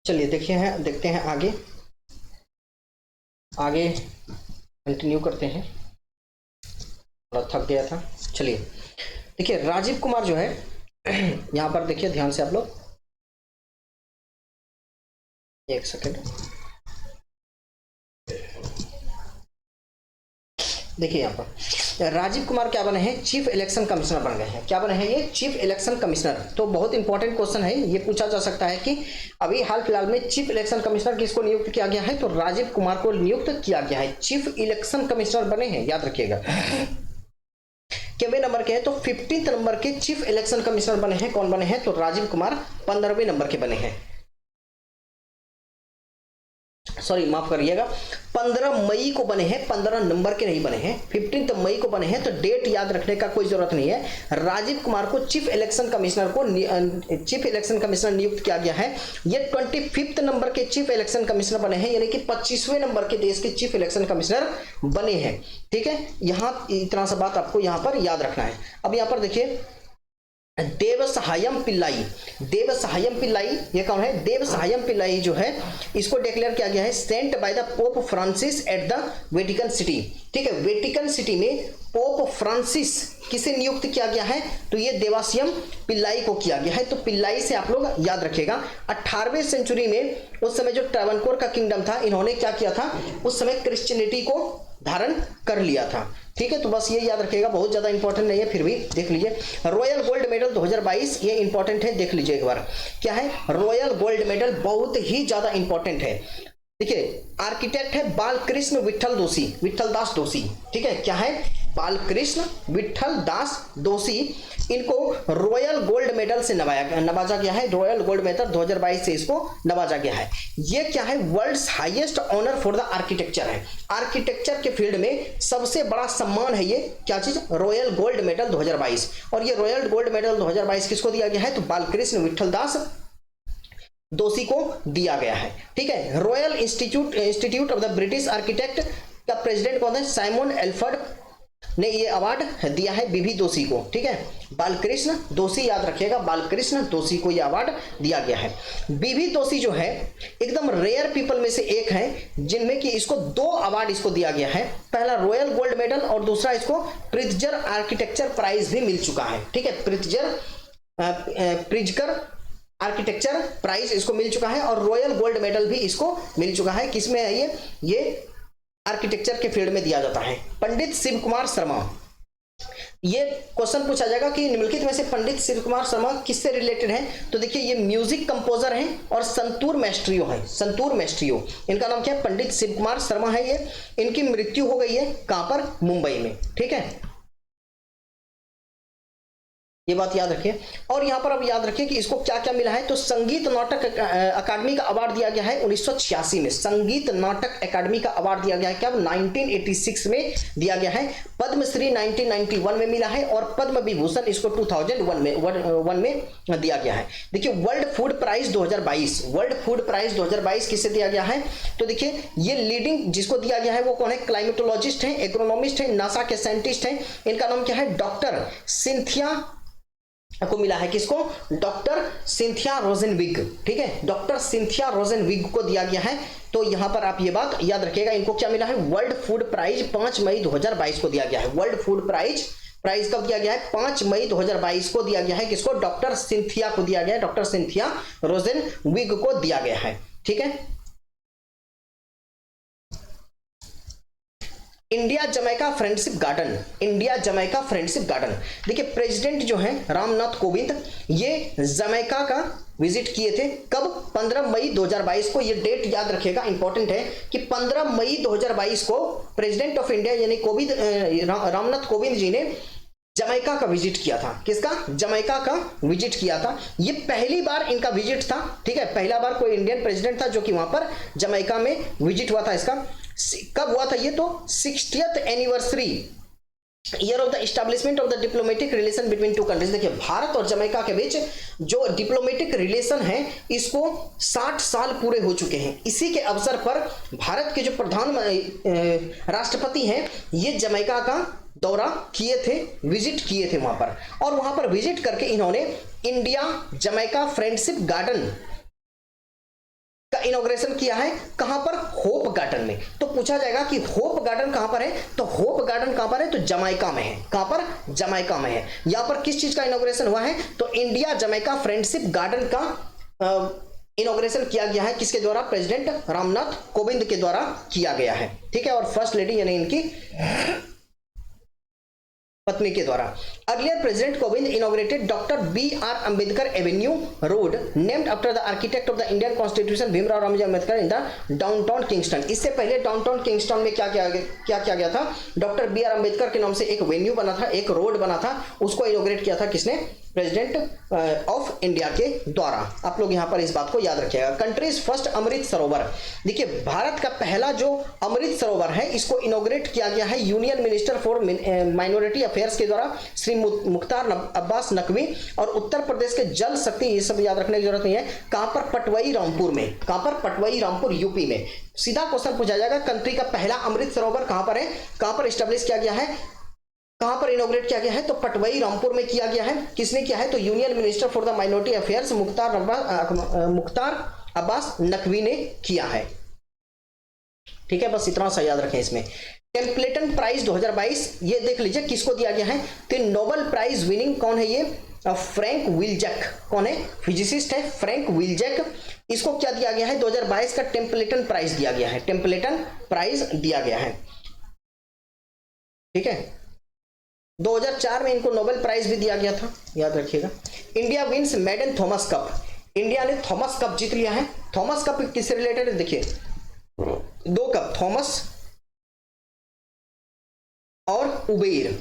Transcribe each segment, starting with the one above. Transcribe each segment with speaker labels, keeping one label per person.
Speaker 1: चलिए देखते हैं आगे आगे कंटिन्यू करते हैं। थोड़ा थक गया था। चलिए देखिए राजीव कुमार जो है यहाँ पर देखिए ध्यान से आप लोग, एक सेकेंड देखिए यहाँ पर राजीव कुमार क्या बने हैं, चीफ इलेक्शन कमिश्नर बन गए हैं। क्या बने हैं ये, चीफ इलेक्शन कमिश्नर। तो बहुत इंपॉर्टेंट क्वेश्चन है, ये पूछा जा सकता है कि अभी हाल फिलहाल में चीफ इलेक्शन कमिश्नर किसको नियुक्त किया गया है, तो राजीव कुमार को नियुक्त किया गया है। चीफ इलेक्शन कमिश्नर बने हैं, याद रखिएगा। कितने नंबर के हैं, तो 15 नंबर के चीफ इलेक्शन कमिश्नर बने हैं। कौन बने हैं, तो राजीव कुमार 15वें नंबर के बने हैं। सॉरी माफ करिएगा, 15 मई को बने हैं, 15 नंबर के नहीं बने हैं, 15 मई को बने हैं। तो डेट याद रखने का कोई जरूरत नहीं है। राजीव कुमार को चीफ इलेक्शन कमिश्नर नियुक्त किया गया है। ये 25 नंबर के चीफ इलेक्शन कमिश्नर बने हैं, यानी कि 25वें नंबर के देश के चीफ इलेक्शन कमिश्नर बने हैं। ठीक है, यहां इतना सा बात आपको यहां पर याद रखना है। अब यहां पर देखिए देवसहायम पिल्लाई, देवसहायम पिल्लाई ये कौन है, देवसहायम पिल्लाई जो है इसको डिक्लेयर किया गया है sent by the pope Francis at the Vatican city. ठीक है, वेटिकन सिटी में पोप फ्रांसिस किसे नियुक्त किया गया है, तो ये देवासियम पिल्लाई को किया गया है। तो पिल्लाई से आप लोग याद रखिएगा 18वीं सेंचुरी में उस समय जो ट्रावनकोर का किंगडम था, इन्होंने क्या किया था, उस समय क्रिश्चियनिटी को धारण कर लिया था। ठीक है, तो बस ये याद रखिएगा, बहुत ज्यादा इंपॉर्टेंट नहीं है, फिर भी देख लीजिए। रॉयल गोल्ड मेडल 2022 ये इंपॉर्टेंट है, देख लीजिए एक बार क्या है। रॉयल गोल्ड मेडल बहुत ही ज्यादा इंपॉर्टेंट है। देखिए आर्किटेक्ट है बालकृष्ण विठल दोषी, विठल दास दोषी। ठीक है, क्या है, बालकृष्ण विठल दास दोषी। इनको रॉयल गोल्ड मेडल से नवाजा गया है। रॉयल गोल्ड मेडल 2022 से इसको नवाजा गया है। ये क्या है, world's highest honour for the architecture है। आर्किटेक्चर के फील्ड में सबसे बड़ा सम्मान है ये, क्या चीज, रॉयल गोल्ड मेडल 2022। और ये रॉयल गोल्ड मेडल 2022 किसको दिया गया है, तो बालकृष्ण विठल दास दोषी को दिया गया है। ठीक है, royal institute of the British architect का प्रेसिडेंट कौन है, साइमन एल्फर्ड ने ये अवार्ड दिया है बीबी दोषी को। ठीक है, बालकृष्ण दोषी याद रखिएगा, बालकृष्ण दोषी को ये अवार्ड दिया गया है। बीबी दोषी जो है एकदम रेयर पीपल में से एक है, जिनमें कि इसको 2 अवार्ड इसको दिया गया है। पहला रॉयल गोल्ड मेडल और दूसरा इसको प्रिट्जर आर्किटेक्चर प्राइज भी मिल चुका है। ठीक है, प्रिट्जकर आर्किटेक्चर प्राइज इसको मिल चुका है और रॉयल गोल्ड मेडल भी इसको मिल चुका है। किसमें है ये आर्किटेक्चर के फील्ड में दिया जाता है। पंडित शिव कुमार शर्मा, ये क्वेश्चन पूछा जाएगा कि निम्नलिखित में से पंडित शिव कुमार शर्मा किससे रिलेटेड है, तो देखिए ये म्यूजिक कंपोजर हैं और संतूर मैस्ट्रियो है। संतूर मैस्ट्रियो इनका नाम क्या है, पंडित शिव कुमार शर्मा है। ये इनकी मृत्यु हो गई है कहां पर, मुंबई में। ठीक है, ये बात याद रखिए। और यहां पर अब याद रखिए कि इसको क्या क्या मिला है, तो संगीत नाटक अकादमी का अवार्ड दिया गया है 1986 में। संगीत नाटक अकादमी का अवार्ड दिया गया है, क्या 1986 में दिया गया है। पद्मश्री 1991 में मिला है और पद्म विभूषण इसको 2001 में दिया गया है। देखिए World Food Prize 2022, World Food Prize 2022 किसे दिया गया है, तो देखिए ये लीडिंग जिसको दिया गया है वो कौन है, क्लाइमेटोलॉजिस्ट है, एग्रोनॉमिस्ट है, नासा के साइंटिस्ट है। इनका नाम क्या है, डॉक्टर सिंथिया को मिला है। किसको, डॉक्टर सिंथिया रोजेनविग। ठीक है, डॉक्टर सिंथिया रोजेनविग को दिया गया है। तो यहां पर आप ये बात याद रखिएगा, इनको क्या मिला है, वर्ल्ड फूड प्राइज 5 मई 2022 को दिया गया है। वर्ल्ड फूड प्राइज कब दिया गया है, 5 मई 2022 को दिया गया है। किसको, डॉक्टर सिंथिया को दिया गया है, डॉक्टर सिंथिया रोजेनविग को दिया गया है। ठीक है, India Jamaica friendship garden, India Jamaica friendship garden. देखिए प्रेसिडेंट जो है रामनाथ कोविंद, ये जमैका का विजिट किए थे। कब, 15 मई 2022 को। ये डेट याद रखिएगा, इंपॉर्टेंट है कि 15 मई 2022 को प्रेसिडेंट ऑफ इंडिया यानी रामनाथ कोविंद जी ने जमैका का विजिट किया था। किसका, जमैका का विजिट किया था। ये पहली बार इनका विजिट था। ठीक है, पहला बार कोई इंडियन प्रेसिडेंट था जो कि वहां पर जमैका में विजिट हुआ था। इसका कब हुआ था ये, तो 60th anniversary year of the establishment of the diplomatic relation between 2 countries. देखिए भारत और जमैका के बीच जो डिप्लोमेटिक रिलेशन है इसको 60 साल पूरे हो चुके हैं। इसी के अवसर पर भारत के जो प्रधान राष्ट्रपति हैं ये जमैका का दौरा किए थे, विजिट किए थे वहां पर। और वहां पर विजिट करके इन्होंने India Jamaica friendship garden inauguration किया है कहां पर, होप गार्डन में। तो पूछा जाएगा कि होप गार्डन कहां पर है, तो होप गार्डन कहां पर है, तो जमाइका में है। कहां पर, जमाइका में है। यहां पर किस चीज का इनॉग्रेशन हुआ है, तो इंडिया जमैका फ्रेंडशिप गार्डन का इनॉग्रेशन किया गया है। किसके द्वारा, प्रेसिडेंट रामनाथ कोविंद के द्वारा किया गया है, ठीक है। और फर्स्ट लेडी यानी इनकी पत्नी के द्वारा। Earlier president Kovind inaugurated doctor B R. Ambedkar avenue road named after the architect of the Indian constitution Bhimrao Ramji Ambedkar in the downtown Kingston. इससे पहले डाउनटाउन किंगस्टन में क्या किया गया था, डॉक्टर बी.आर. अंबेडकर के नाम से एक वेन्यू बना था, एक रोड बना था, उसको इनॉग्रेट किया था किसने, प्रेसिडेंट ऑफ इंडिया के द्वारा। आप लोग यहां पर इस बात को याद रखिएगा। कंट्रीज फर्स्ट अमृत सरोवर, देखिए भारत का पहला जो अमृत सरोवर है इसको इनॉग्रेट किया गया है union minister for minority affairs के द्वारा श्री मुख्तार अब्बास नकवी। और उत्तर प्रदेश के जल शक्ति, ये सब याद रखने की जरूरत नहीं है। कहां पर, पटवई रामपुर में। कहां पर, पटवई रामपुर यूपी में। सीधा क्वेश्चन पूछा जाएगा, कंट्री का पहला अमृत सरोवर कहां पर है, कहां पर स्टैब्लिश किया गया है, कहां पर इनॉग्रेट किया गया है, तो पटवई रामपुर में किया गया है। किसने किया है, तो union minister for the minority affairs Mukhtar Abbas Naqvi ने किया है, ठीक है। बस इतना सा याद रखें इसमें। टेम्पलेटन प्राइज 2022 ये देख लीजिए किसको दिया गया है, तो नोबेल प्राइज विनिंग कौन है, ये फ्रैंक विल्जैक। कौन है, फिजिसिस्ट है फ्रैंक विल्जैक। इसको क्या दिया गया है, 2022 का टेम्पलेटन प्राइज दिया गया है, टेम्पलेटन प्राइज दिया गया है, ठीक है। 2004 में इनको नोबेल प्राइज भी दिया गया था, याद रखिएगा। India wins maiden Thomas Cup, India ने थॉमस कप जीत लिया है। थॉमस कप किससे रिलेटेड है, देखिए दो कप, थॉमस और उबेर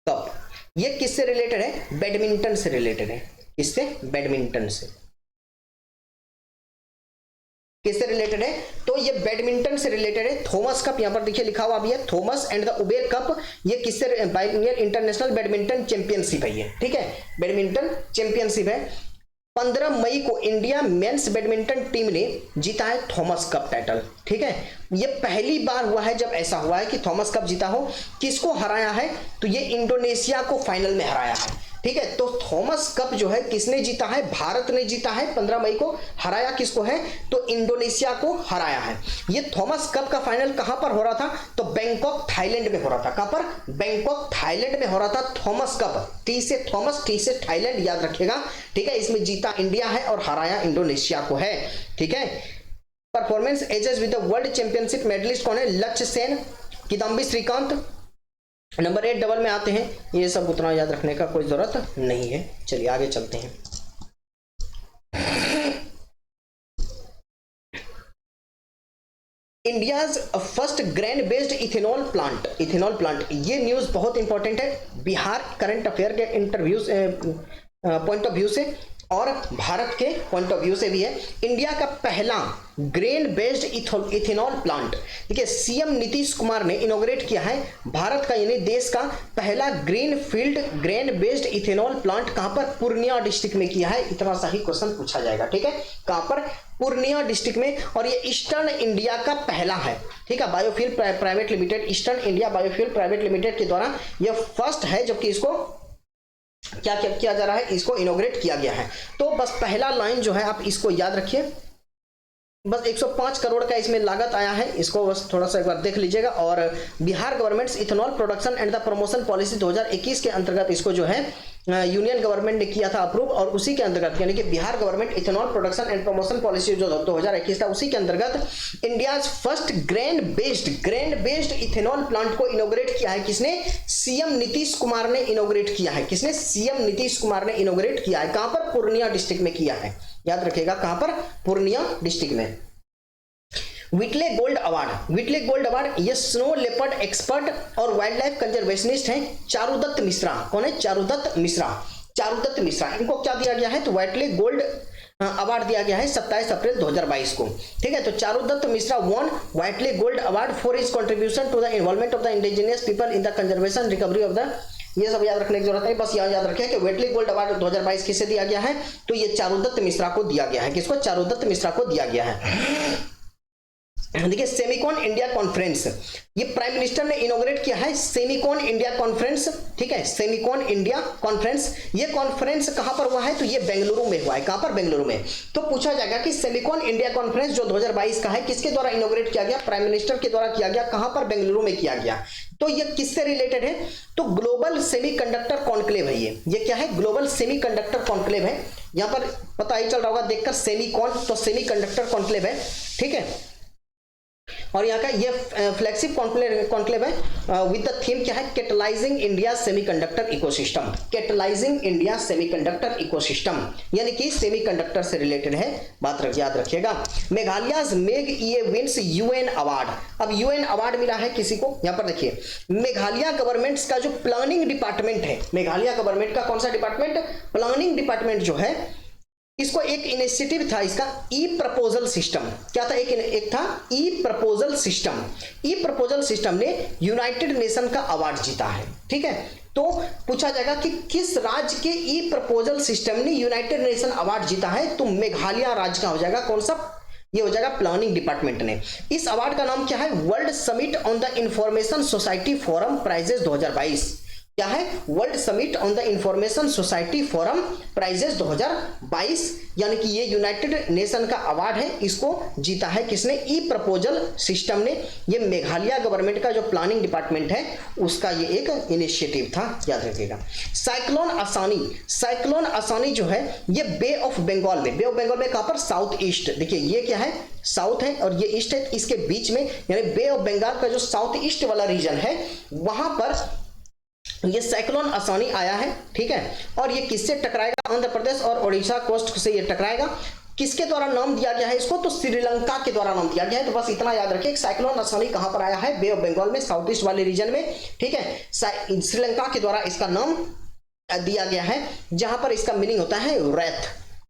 Speaker 1: कप, ये किससे रिलेटेड है, बैडमिंटन से रिलेटेड है। किससे, बैडमिंटन से। किससे रिलेटेड है, तो ये बैडमिंटन से रिलेटेड है। थॉमस कप यहां पर देखिए लिखा हुआ भी है, Thomas and the Uber cup, ये किससे, बाइनियर इंटरनेशनल बैडमिंटन चैंपियनशिप है ये, ठीक है, बैडमिंटन चैंपियनशिप है। 15 मई को इंडिया मेंस बैडमिंटन टीम ने जीता है थॉमस कप टाइटल, ठीक है। ये पहली बार हुआ है जब ऐसा हुआ है कि थॉमस कप जीता हो। किसको हराया है, तो ये इंडोनेशिया को फाइनल में हराया है, ठीक है। तो थॉमस कप जो है किसने जीता है, भारत ने जीता है 15 मई को। हराया किसको है, तो इंडोनेशिया को हराया है। ये थॉमस कप का फाइनल कहां पर हो रहा था, तो बैंकॉक थाईलैंड में हो रहा था। कहां पर, बैंकॉक थाईलैंड में हो रहा था थॉमस कप। टी से थॉमस, टी से थाईलैंड, याद रखिएगा, ठीक है। इसमें जीता इंडिया है और हराया इंडोनेशिया को है, ठीक है। Performance edges with the world championship medallist कौन है, लक्ष्य सेन, किदाम्बी श्रीकांत। नंबर 8 डबल में आते हैं, ये सब उतना याद रखने का कोई जरूरत नहीं है। चलिए आगे चलते हैं। India's first grain based ethanol plant, ये न्यूज बहुत इंपॉर्टेंट है बिहार करंट अफेयर के इंटरव्यू पॉइंट ऑफ व्यू से और भारत के पॉइंट ऑफ व्यू से भी है। इंडिया का पहला ग्रेन बेस्ड इथेनॉल प्लांट, ठीक है, सीएम नीतीश कुमार ने इनॉग्रेट किया है। भारत का यानी देश का पहला green field grain based ethanol plant कहां पर, पूर्णिया डिस्ट्रिक्ट में किया है। इतना सा ही क्वेश्चन पूछा जाएगा, ठीक है। कहां पर, पूर्णिया डिस्ट्रिक्ट में। और ये ईस्टर्न इंडिया का पहला है, ठीक है, biofuel private limited, eastern India biofuel private limited के द्वारा यह फर्स्ट है, जबकि इसको क्या किया जा रहा है, इसको इनॉग्रेट किया गया है। तो बस पहला लाइन जो है आप इसको याद रखिए। बस 105 करोड़ का इसमें लागत आया है, इसको बस थोड़ा सा एक बार देख लीजिएगा। और Bihar governments ethanol production and the promotion policy 2021 के अंतर्गत इसको जो है यूनियन गवर्नमेंट ने किया था अप्रूव, और उसी के अंतर्गत यानी कि Bihar government ethanol production and promotion policy जो 2021 था, उसी के अंतर्गत India first grain based ethanol plant को इनॉग्रेट किया है। किसने, सीएम नीतीश कुमार ने इनॉग्रेट किया है। किसने, सीएम नीतीश कुमार ने इनॉग्रेट किया है। कहां पर, पूर्णिया डिस्ट्रिक्ट में किया है, याद रखिएगा, कहां पर, पूर्णिया डिस्ट्रिक्ट में। व्हिटले गोल्ड अवार्ड ये स्नो लेपर्ड एक्सपर्ट और वाइल्ड लाइफ कंजर्वेशनिस्ट हैं चारुदत्त मिश्रा। कौन है, चारुदत्त मिश्रा। इनको क्या दिया गया है, तो व्हिटले गोल्ड अवार्ड दिया गया है 27 अप्रैल 2022 को, ठीक है। तो Charudatta Mishra won Whitley Gold Award for his contribution to the involvement of the indigenous people in the conservation recovery of the, ये सब याद रखने की जरूरत है। बस यहाँ याद रखें कि व्हिटले गोल्ड अवार्ड 2022 किसे दिया गया है, तो ये चारुदत्त मिश्रा को दिया गया है। किसको, चारुदत्त मिश्रा को दिया गया है। देखिए सेमिकॉन इंडिया कॉन्फ्रेंस, ये प्राइम मिनिस्टर ने इनॉग्रेट किया है सेमिकॉन इंडिया कॉन्फ्रेंस, ठीक है, सेमिकॉन इंडिया कॉन्फ्रेंस। ये कॉन्फ्रेंस कहां पर हुआ है, तो ये बेंगलुरु में हुआ है। कहां पर, बेंगलुरु में। तो पूछा जाएगा कि सेमिकॉन इंडिया कॉन्फ्रेंस जो 2022 का है किसके द्वारा इनॉग्रेट किया गया, प्राइम मिनिस्टर के द्वारा किया गया। कहां पर, बेंगलुरु में किया गया। तो ये किससे रिलेटेड है, तो ग्लोबल सेमीकंडक्टर कॉन्क्लेव है। ये क्या है, ग्लोबल सेमीकंडक्टर कॉन्क्लेव है। यहां पर पता ही चल रहा होगा देखकर सेमीकॉन, तो सेमीकंडक्टर कॉन्क्लेव है, ठीक है। और यहाँ का ये फ्लैगशिप कॉन्क्लेव है विद द थीम क्या है, catalysing India semiconductor ecosystem. Catalysing India semiconductor ecosystem यानी कि सेमीकंडक्टर से रिलेटेड है, बात याद रखिएगा। मेघालयज मेग ये विंस यूएन अवार्ड। अब यूएन अवार्ड मिला है किसी को, यहाँ पर देखिए मेघालय गवर्नमेंट का जो प्लानिंग डिपार्टमेंट है, मेघालय गवर्नमेंट का कौन सा डिपार्टमेंट, प्लानिंग डिपार्टमेंट जो है, इसको एक इनिशिएटिव था इसका ई प्रपोजल सिस्टम। क्या था, एक था ई प्रपोजल सिस्टम। ई प्रपोजल सिस्टम ने यूनाइटेड नेशन का अवार्ड जीता है, ठीक है। तो पूछा जाएगा कि किस राज्य के ई प्रपोजल सिस्टम ने यूनाइटेड नेशन अवार्ड जीता है, तो मेघालय राज्य का हो जाएगा। कौन सा, ये हो जाएगा प्लानिंग डिपार्टमेंट ने। इस अवार्ड का नाम क्या है, World Summit on the Information Society Forum Prizes 2022। क्या है, World Summit on the Information Society Forum Prizes 2022, यानी कि ये यूनाइटेड नेशन का अवार्ड है। इसको जीता है किसने, ई प्रपोजल सिस्टम ने। ये मेघालय गवर्नमेंट का जो प्लानिंग डिपार्टमेंट है उसका ये एक इनिशिएटिव था, याद रखिएगा। साइक्लोन आसानी, साइक्लोन आसानी जो है ये बे ऑफ बंगाल में, बे ऑफ बंगाल में कहां पर, साउथ ईस्ट। देखिए ये क्या है, साउथ है और ये ईस्ट है, इसके बीच में यानी बे ऑफ बंगाल का जो साउथ ईस्ट वाला रीजन है वहां पर ये साइक्लोन आसानी आया है, ठीक है। और ये किससे टकराएगा, आंध्र प्रदेश और ओडिशा कोस्ट से ये टकराएगा। किसके द्वारा नाम दिया गया है इसको, तो श्रीलंका के द्वारा नाम दिया गया है। तो बस इतना याद रखिए, साइक्लोन आसानी कहां पर आया है, बे ऑफ बंगाल में, साउथ ईस्ट वाले रीजन में, ठीक है। श्रीलंका के द्वारा इसका नाम दिया गया है, जहां पर इसका मीनिंग होता है रेथ,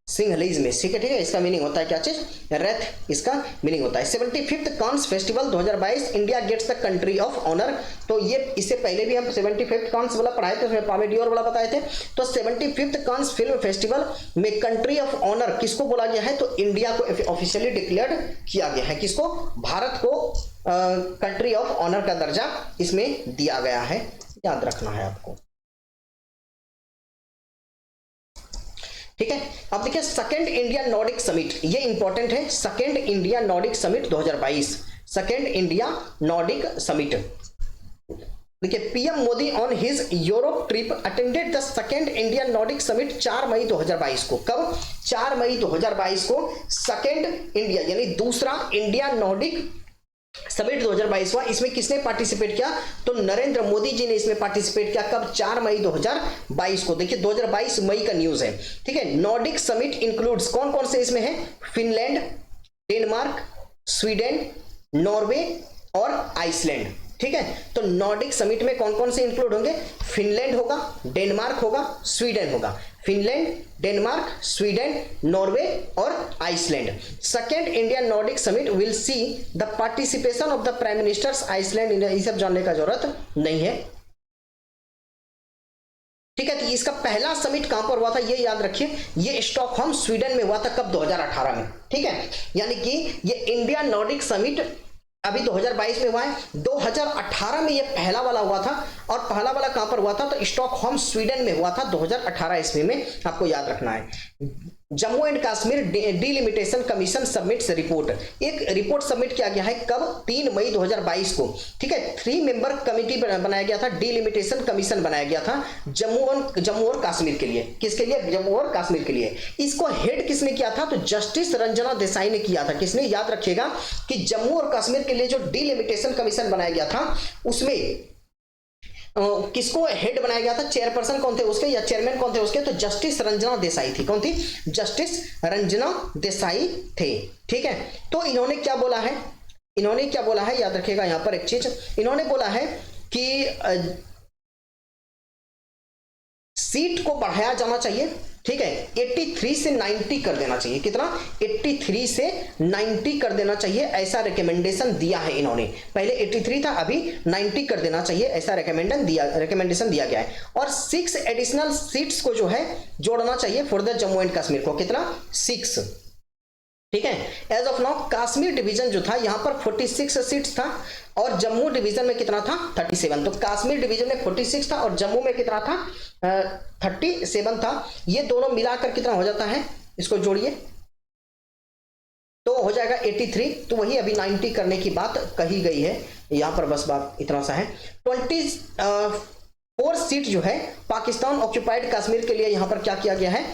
Speaker 1: सिंहलीज में, ठीक है। इसका मीनिंग होता है क्या चीज, रेथ, इसका मीनिंग होता है। 75th Cannes festival 2022 India gets the country of honour. तो ये इससे पहले भी हम 75th कांस वाला पढ़ाए थे, उसमें पामेडियोर वाला बताए थे। तो 75th कांस फिल्म फेस्टिवल में कंट्री ऑफ ऑनर किसको बोला गया है, तो इंडिया को ऑफिशियली डिक्लेयर्ड किया गया है। किसको, भारत को कंट्री ऑफ ऑनर का दर्जा इसमें दिया गया है, याद रखना है आपको, ठीक है। अब देखिए सेकेंड इंडिया नॉर्डिक समिट, ये इंपॉर्टेंट है। Second India Nordic summit 2022, second India Nordic summit. देखिए PM Modi on his Europe trip attended the second India Nordic summit 4 मई 2022 को। कब, 4 मई 2022 को सेकेंड इंडिया यानी दूसरा इंडिया नॉर्डिक समिट 2022 हुआ। इसमें किसने पार्टिसिपेट किया, तो नरेंद्र मोदी जी ने इसमें पार्टिसिपेट किया। कब, 4 मई 2022 को। देखिए 2022 मई का न्यूज है, ठीक है। नॉर्डिक समिट इंक्लूड्स कौन कौन से इसमें है, फिनलैंड, डेनमार्क, स्वीडन, नॉर्वे और आइसलैंड, ठीक है। तो नॉर्डिक समिट में कौन कौन से इंक्लूड होंगे, फिनलैंड होगा, डेनमार्क होगा, स्वीडन होगा। फिनलैंड, डेनमार्क, स्वीडन, नॉर्वे और Iceland. Second Indian Nordic summit will see the participation of the prime ministers Iceland. ये सब जानने का जरूरत नहीं है, ठीक है। तो इसका पहला समिट कहां पर हुआ था, ये याद रखिए, ये स्टॉकहोम स्वीडन में हुआ था। कब, 2018 में, ठीक है। यानी कि ये इंडिया नॉर्डिक समिट अभी 2022 में हुआ है, 2018 में ये पहला वाला हुआ था। और पहला वाला कहां पर हुआ था, तो स्टॉकहोम स्वीडन में हुआ था 2018 ईस्वी में, आपको याद रखना है। Jammu and Kashmir delimitation commission submits report, एक रिपोर्ट सबमिट किया गया है। कब, 3 मई 2022 को, ठीक है। 3 मेंबर कमिटी बनाया गया था, डिलिमिटेशन कमीशन बनाया गया था जम्मू और कश्मीर के लिए। किसके लिए, जम्मू और कश्मीर के लिए। इसको हेड किसने किया था, तो जस्टिस रंजना देसाई ने किया था। किसने, याद रखिएगा कि जम्मू और कश्मीर के लिए जो डिलिमिटेशन कमीशन बनाया गया था उसमें किसको हेड बनाया गया था, चेयरपर्सन कौन थे उसके या चेयरमैन कौन थे उसके, तो जस्टिस रंजना देसाई थी। कौन थी, जस्टिस रंजना देसाई थे, ठीक है। तो इन्होंने क्या बोला है, इन्होंने क्या बोला है, याद रखिएगा यहां पर एक चीज, इन्होंने बोला है कि सीट को बढ़ाया जाना चाहिए, ठीक है। 83 से 90 कर देना चाहिए। कितना, 83 से 90 कर देना चाहिए, ऐसा रिकमेंडेशन दिया है इन्होंने। पहले 83 था, अभी 90 कर देना चाहिए, ऐसा रिकमेंडेशन दिया गया है। और 6 एडिशनल सीट्स को जो है जोड़ना चाहिए for the Jammu and Kashmir को। कितना, 6, ठीक है। As of now Kashmir division जो था यहाँ पर 46 सीट्स था और जम्मू डिवीजन में कितना था 37। तो कश्मीर डिवीजन में 46 था और जम्मू में कितना था 37 था। ये दोनों मिलाकर कितना हो जाता है, इसको जोड़िए तो हो जाएगा 83। तो वही अभी 90 करने की बात कही गई है यहां पर, बस बात इतना सा है। 24 सीट जो है पाकिस्तान ऑक्यूपाइड कश्मीर के लिए यहां पर क्या किया गया है,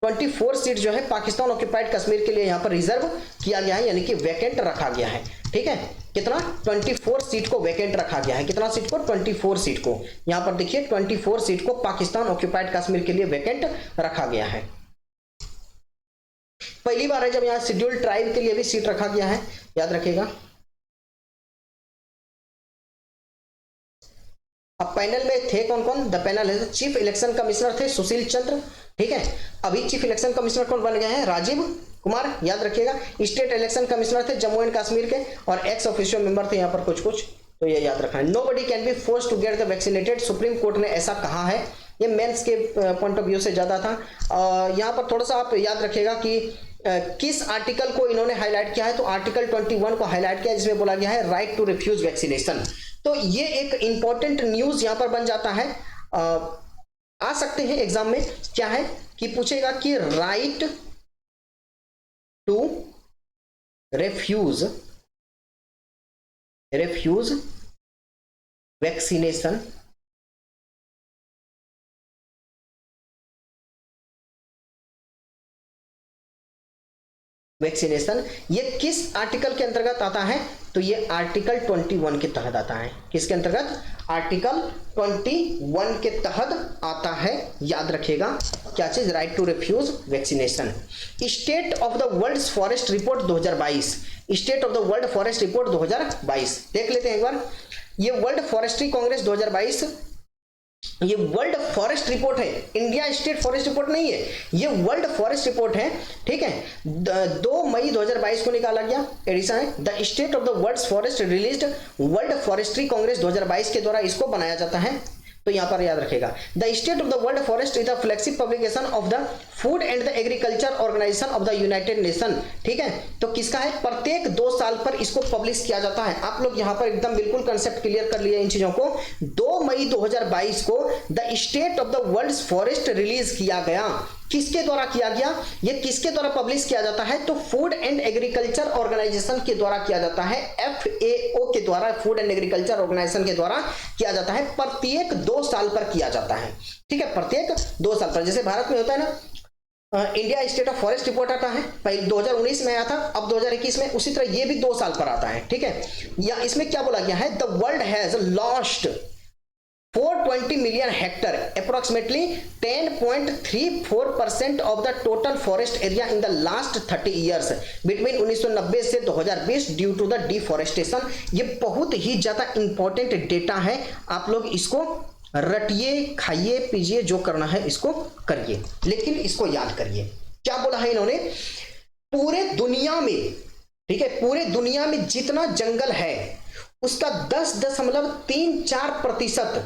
Speaker 1: 24 सीट जो है पाकिस्तान ऑक्यूपाइड कश्मीर के लिए यहां पर रिजर्व किया गया है, यानी कि वैकेंट रखा गया है। ठीक है, कितना 24 सीट को वैकेंट रखा गया है। कितना सीट को 24 सीट को, यहां पर देखिए 24 सीट को पाकिस्तान ऑक्यूपाइड कश्मीर के लिए वैकेंट रखा गया है। पहली बार है जब यहां शेड्यूल्ड ट्राइब के लिए भी सीट रखा गया है, याद रखिएगा। अब पैनल में थे कौन कौन, द पैनल है चीफ इलेक्शन कमिश्नर थे सुशील चंद्र। ठीक है, अभी चीफ इलेक्शन कमिश्नर कौन बन गए हैं, राजीव कुमार, याद रखिएगा। स्टेट इलेक्शन कमिश्नर थे जम्मू एंड कश्मीर के और एक्स ऑफिशियल मेंबर थे यहाँ पर कुछ कुछ, तो ये याद रखना है। Nobody can be force to get the vaccinated, supreme court ने ऐसा कहा है। ये मेंस के पॉइंट ऑफ व्यू से ज्यादा था। यहाँ पर थोड़ा सा आप याद रखिएगा कि किस आर्टिकल को इन्होंने हाईलाइट किया है, तो आर्टिकल 21 को हाईलाइट किया जिसमें बोला गया है राइट टू रिफ्यूज वैक्सीनेशन। तो ये एक इंपॉर्टेंट न्यूज यहां पर बन जाता है। आ सकते हैं एग्जाम में, क्या है कि पूछेगा कि राइट टू रिफ्यूज वैक्सीनेशन ये किस आर्टिकल के अंतर्गत आता है, तो ये आर्टिकल 21 के तहत आता है। किसके अंतर्गत, आर्टिकल 21 के तहत आता है, याद रखिएगा। क्या चीज, right to refuse vaccination. State of the World Forest Report 2022, State of the World Forest Report 2022 देख लेते हैं एक बार। ये वर्ल्ड फॉरेस्ट्री कांग्रेस 2022, ये वर्ल्ड फॉरेस्ट रिपोर्ट है, इंडिया स्टेट फॉरेस्ट रिपोर्ट नहीं है, ये वर्ल्ड फॉरेस्ट रिपोर्ट है। ठीक है, 2 मई 2022 को निकाला गया एडिशन है। The State of the World forest released, world forestry Congress 2022 के द्वारा इसको बनाया जाता है। तो यहां पर याद रखेगा, the State of the World Forest is the flagship publication of the Food and the Agriculture Organisation of the United Nation. ठीक है, तो किसका है, प्रत्येक 2 साल पर इसको पब्लिश किया जाता है। आप लोग यहां पर एकदम बिल्कुल कंसेप्ट क्लियर कर लिए इन चीजों को। 2 मई 2022 को the State of the World forest release किया गया। किसके द्वारा किया गया, ये किसके द्वारा पब्लिश किया जाता है, तो फूड एंड एग्रीकल्चर ऑर्गेनाइजेशन के द्वारा किया जाता है, FAO के द्वारा, फूड एंड एग्रीकल्चर ऑर्गेनाइजेशन के द्वारा किया जाता है। प्रत्येक 2 साल पर किया जाता है। ठीक है, प्रत्येक 2 साल पर, जैसे भारत में होता है ना, India state of forest report आता है, पहले 2019 में आया था, अब 2021 में, उसी तरह ये भी 2 साल पर आता है। ठीक है, या इसमें क्या बोला गया है, the world has lost 420 million hectare, approximately 10.34% of the total forest area in the last 30 years between 1990 से 2020 due to the deforestation। ये बहुत ही ज्यादा इंपॉर्टेंट डेटा है, आप लोग इसको रटिए, खाइए, पीजिए, जो करना है इसको करिए, लेकिन इसको याद करिए। क्या बोला है इन्होंने, पूरे दुनिया में, ठीक है, पूरे दुनिया में जितना जंगल है उसका 10.34%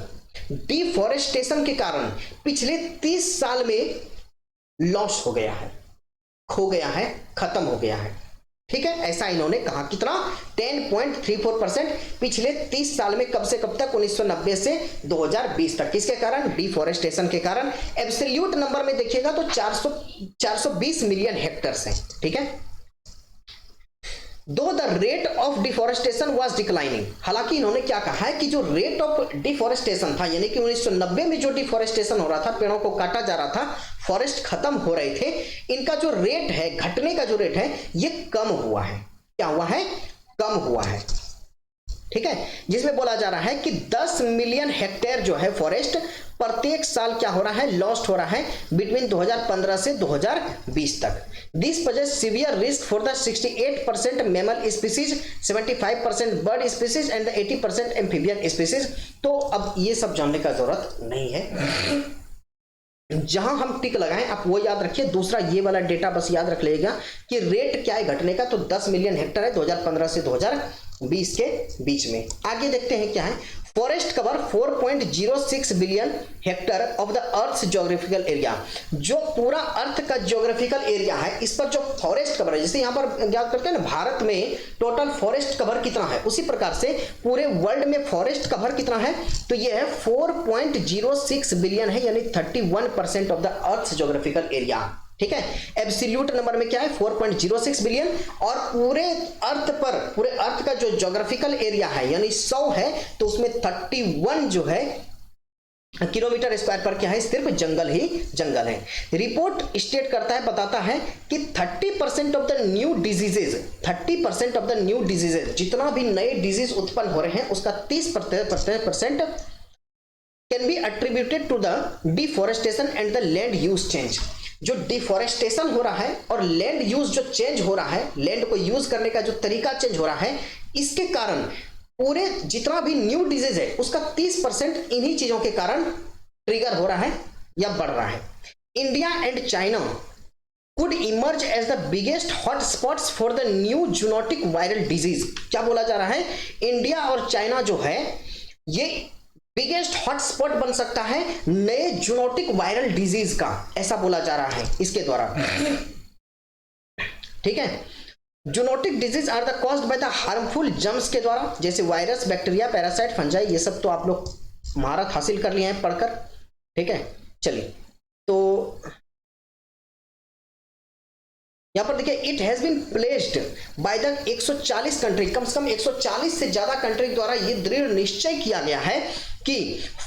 Speaker 1: डिफॉरेस्टेशन के कारण पिछले 30 साल में लॉस हो गया है, खो गया है, खत्म हो गया है। ठीक है, ऐसा इन्होंने कहा। कितना, 10.34% पिछले 30 साल में, कब से कब तक, 1990 से 2020 तक। किसके कारण, डिफॉरेस्टेशन के कारण। एब्सोल्यूट नंबर में देखिएगा तो 420 मिलियन हेक्टेयर्स हैं। ठीक है, दो the rate of deforestation was declining, हालांकि इन्होंने क्या कहा है कि जो रेट ऑफ डिफॉरेस्टेशन था, यानी कि 1990 में जो डिफॉरेस्टेशन हो रहा था, पेड़ों को काटा जा रहा था, फॉरेस्ट खत्म हो रहे थे, इनका जो रेट है, घटने का जो रेट है, ये कम हुआ है। क्या हुआ है, कम हुआ है। ठीक है, जिसमें बोला जा रहा है कि 10 मिलियन हेक्टेयर जो है फॉरेस्ट प्रत्येक साल क्या हो रहा है, लॉस्ट हो रहा है बिटवीन 2015 से 2020 तक। This possess severe risk for the 68% mammal species, 75% bird species and the 80% amphibian species. तो अब ये सब जानने का जरूरत नहीं है, जहां हम टिक लगाएं आप वो याद रखिए। दूसरा ये वाला डेटा बस याद रख लेगा कि रेट क्या है घटने का, तो 10 मिलियन हेक्टेयर है 2015 से 2020 के बीच में। आगे देखते हैं क्या है, forest cover 4.06 billion Hector of the earth geographical area. जो पूरा अर्थ का ज्योग्राफिकल एरिया है इस पर जो फॉरेस्ट कवर है, जैसे यहां पर याद करते हैं ना भारत में टोटल फॉरेस्ट कवर कितना है, उसी प्रकार से पूरे वर्ल्ड में फॉरेस्ट कवर कितना है, तो ये है 4.06 बिलियन है, यानी 31% of the earth geographical area. ठीक है, एब्सोल्यूट नंबर में क्या है 4.06 बिलियन, और पूरे अर्थ का जो ज्योग्राफिकल एरिया है यानी 100 है, तो उसमें 31 जो है किलोमीटर स्क्वायर पर क्या है, सिर्फ जंगल ही जंगल है। रिपोर्ट स्टेट करता है, बताता है कि 30% of the new diseases, 30% of the new diseases, जितना भी नए डिजीज उत्पन्न हो रहे हैं उसका 30% can be attributed to the deforestation and the land use change. जो डिफॉरेस्टेशन हो रहा है और लैंड यूज जो चेंज हो रहा है, लैंड को यूज करने का जो तरीका चेंज हो रहा है, इसके कारण पूरे जितना भी न्यू डिजीज है उसका 30% इन्हीं चीजों के कारण ट्रिगर हो रहा है या बढ़ रहा है। India and China could emerge as the biggest hot spots for the new zoonotic viral disease। क्या बोला जा रहा है, इंडिया और चाइना जो है ये बिगेस्ट हॉटस्पॉट बन सकता है नए जूनोटिक वायरल डिजीज का, ऐसा बोला जा रहा है इसके द्वारा। ठीक है, zoonotic disease are the caused by the harmful germs के द्वारा, जैसे वायरस, बैक्टीरिया, पैरासाइट, फंजाई, ये सब तो आप लोग महारत हासिल कर लिए हैं पढ़कर। ठीक है, चलिए तो यहां पर देखिए, it has been placed by the 140 country, कम से कम 140 से ज्यादा कंट्री द्वारा ये दृढ़ निश्चय किया गया है कि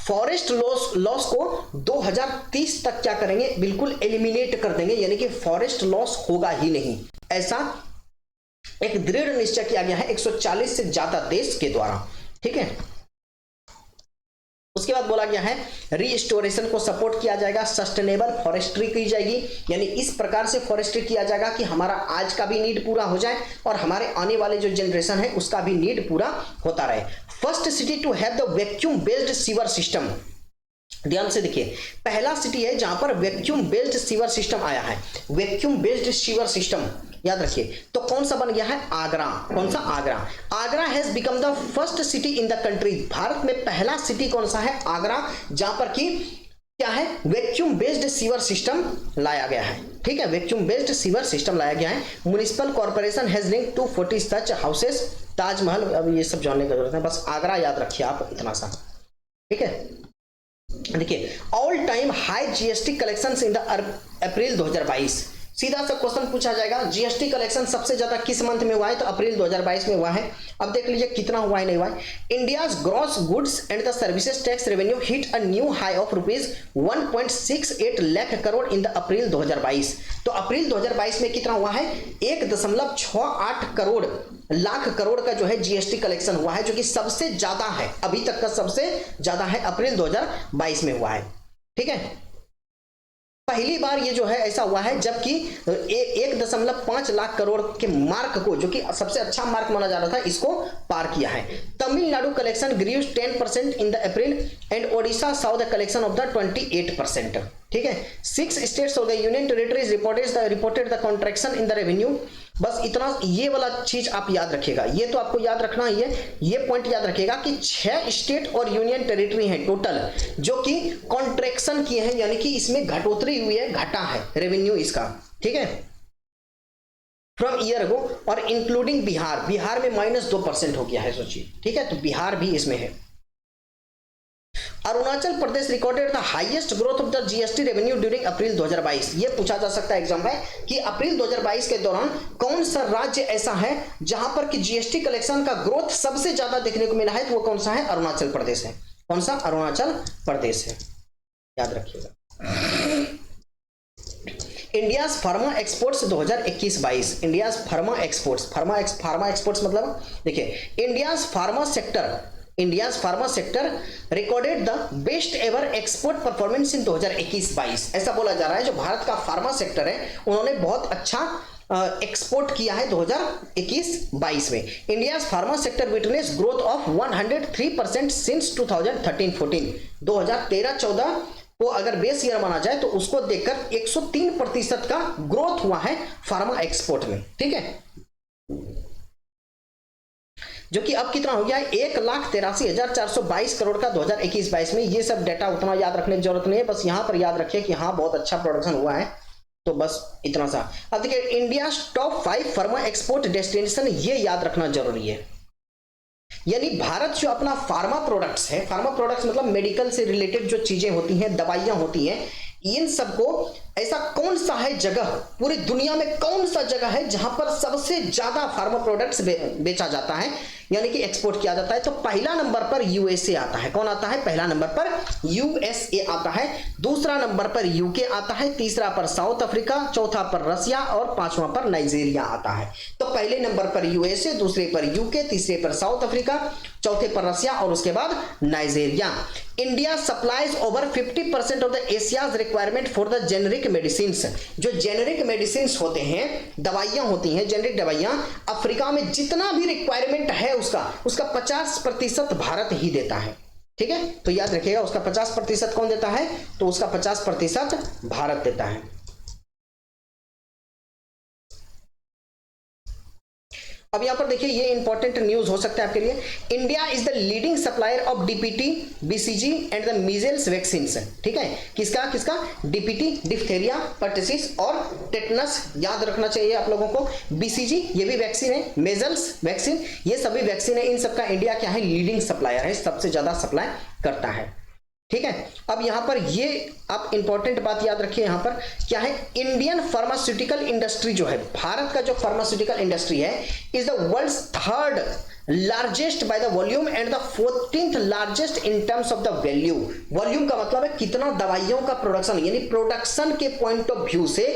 Speaker 1: फॉरेस्ट लॉस को 2030 तक क्या करेंगे, बिल्कुल एलिमिनेट कर देंगे, यानी कि फॉरेस्ट लॉस होगा ही नहीं, ऐसा एक दृढ़ निश्चय किया गया है 140 से ज्यादा देश के द्वारा। ठीक है, उसके बाद बोला गया है रीस्टोरेशन को सपोर्ट किया जाएगा, सस्टेनेबल फॉरेस्ट्री की जाएगी, यानी इस प्रकार से फॉरेस्ट्री किया जाएगा कि हमारा आज का भी नीड पूरा हो जाए और हमारे आने वाले जो जनरेशन है उसका भी नीड पूरा होता रहे। First city to have the vacuum based sewer system, ध्यान से देखिए, पहला सिटी है जहां पर वैक्यूम बेस्ड सीवर सिस्टम आया है। वैक्यूम बेस्ड सीवर सिस्टम याद रखिए, तो कौन सा बन गया है, आगरा। कौन सा, Agra. Agra has become the first city in the country, Bharat में पहला सिटी कौन सा है, आगरा, जहां पर कि क्या है, वैक्यूम बेस्ड सीवर सिस्टम लाया गया है। ठीक है, वैक्यूम बेस्ड सीवर सिस्टम लाया गया है। Municipal corporation has linked to 40 such houses, Taj Mahal, अब ये सब जानने की जरूरत है, बस आगरा याद रखिए आप इतना सा। ठीक है, देखिए, all time high GST collections in the अप्रैल 2022, सीधा सा क्वेश्चन पूछा जाएगा, जीएसटी कलेक्शन सबसे ज्यादा किस मंथ में हुआ है, तो अप्रैल 2022 में हुआ है। अब देख लीजिए कितना हुआ है, नहीं हुआ है। India's gross goods and the services tax revenue hit a new high of rupees 1.68 lakh crore in the अप्रैल 2022। तो अप्रैल 2022 में कितना हुआ है, 1.68 करोड़ लाख करोड़ का जो है जीएसटी कलेक्शन हुआ है, जो कि सबसे ज्यादा है, अभी तक का सबसे ज्यादा है, अप्रैल 2022 में हुआ है। ठीक है, पहली बार ये जो है ऐसा हुआ है जबकि 1.5 लाख करोड़ के मार्क को, जो कि सबसे अच्छा मार्क माना जा रहा था, इसको पार किया है। Tamil Nadu collection grew 10% in the April and Odisha saw the collection of the 28%। ठीक है, 6 states of the union territories reported the contraction in the revenue. बस इतना, ये वाला चीज आप याद रखिएगा, ये तो आपको याद रखना ही है, ये पॉइंट याद रखिएगा कि 6 स्टेट और यूनियन टेरिटरी हैं टोटल जो कि कॉन्ट्रैक्शन किए हैं, यानी कि इसमें घटोतरी हुई है, घटा है रेवेन्यू इसका। ठीक है, फ्रॉम ईयर अगो, और इंक्लूडिंग बिहार, बिहार में -2% हो गया है, सोचिए। ठीक है, तो बिहार भी इसमें है। Arunachal Pradesh recorded the highest growth of the GST revenue during April 2022। ये पूछा जा सकता है एग्जाम में कि अप्रैल 2022 के दौरान कौन सा राज्य ऐसा है जहां पर कि जीएसटी कलेक्शन का ग्रोथ सबसे ज्यादा देखने को मिला है, तो वो कौन सा है, अरुणाचल प्रदेश है। कौन सा, अरुणाचल प्रदेश है, याद रखिएगा। India's pharma exports 2021-22, India's pharma exports मतलब देखिए, India's pharma sector recorded the best ever export performance in 2021-22। ऐसा बोला जा रहा है जो भारत का फार्मा सेक्टर है उन्होंने बहुत अच्छा एक्सपोर्ट किया है 2021-22 में। India's pharma sector witness growth of 103% since 2013-14। 2013-14 को अगर बेस ईयर माना जाए तो उसको देखकर 103% का ग्रोथ हुआ है फार्मा एक्सपोर्ट में। ठीक है, जो कि अब कितना हो गया है 1,83,422 करोड़ का 2021-22 में। ये सब डेटा उतना याद रखने की जरूरत नहीं है, बस यहां पर याद रखिए कि हाँ बहुत अच्छा प्रोडक्शन हुआ है, तो बस इतना सा। अब देखिए India top 5 pharma export destination, ये याद रखना जरूरी है। यानी भारत जो अपना फार्मा प्रोडक्ट्स है, फार्मा प्रोडक्ट्स मतलब मेडिकल से रिलेटेड जो चीजें होती हैं, दवाइयां होती हैं, इन सबको ऐसा कौन सा है जगह, पूरी दुनिया में कौन सा जगह है जहां पर सबसे ज्यादा फार्मा प्रोडक्ट्स बेचा जाता है, यानी कि एक्सपोर्ट किया जाता है, तो पहला नंबर पर यूएसए आता है। कौन आता है? पहला नंबर पर यूएसए आता है, दूसरा नंबर पर यूके आता है, तीसरा पर साउथ अफ्रीका, चौथा पर रसिया और पांचवा पर नाइजीरिया आता है। तो पहले नंबर पर यूएसए, दूसरे पर यूके, तीसरे पर साउथ अफ्रीका, चौथे पर रसिया और उसके बाद Nigeria. India supplies over 50% of the Asia's requirement for the generic medicine. जो जेनरिक मेडिसिन होते हैं, दवाइयां होती हैं, जेनरिक दवाइयां, अफ्रीका में जितना भी रिक्वायरमेंट है उसका 50% भारत ही देता है। ठीक है, तो याद रखिएगा उसका 50% कौन देता है? तो उसका 50% भारत देता है। अब यहां पर देखिए ये इंपॉर्टेंट न्यूज हो सकता है आपके लिए। India is the leading supplier of DPT, BCG and the measles vaccine. ठीक है, किसका किसका? डीपीटी डिप्थेरिया, पर्टिसिस और टेटनस, याद रखना चाहिए आप लोगों को। बीसीजी ये भी वैक्सीन है, मेजल्स वैक्सीन, ये सभी वैक्सीन है, इन सबका इंडिया क्या है? लीडिंग सप्लायर है, सबसे ज्यादा सप्लाई करता है। ठीक है, अब यहां पर ये आप इंपॉर्टेंट बात याद रखिए, यहां पर क्या है? इंडियन फार्मास्यूटिकल इंडस्ट्री जो है, भारत का जो फार्मास्यूटिकल इंडस्ट्री है, is the world's 3rd largest by the volume and the 14th largest in terms of the value. Volume का मतलब है कितना दवाइयों का प्रोडक्शन, यानी प्रोडक्शन के पॉइंट ऑफ व्यू से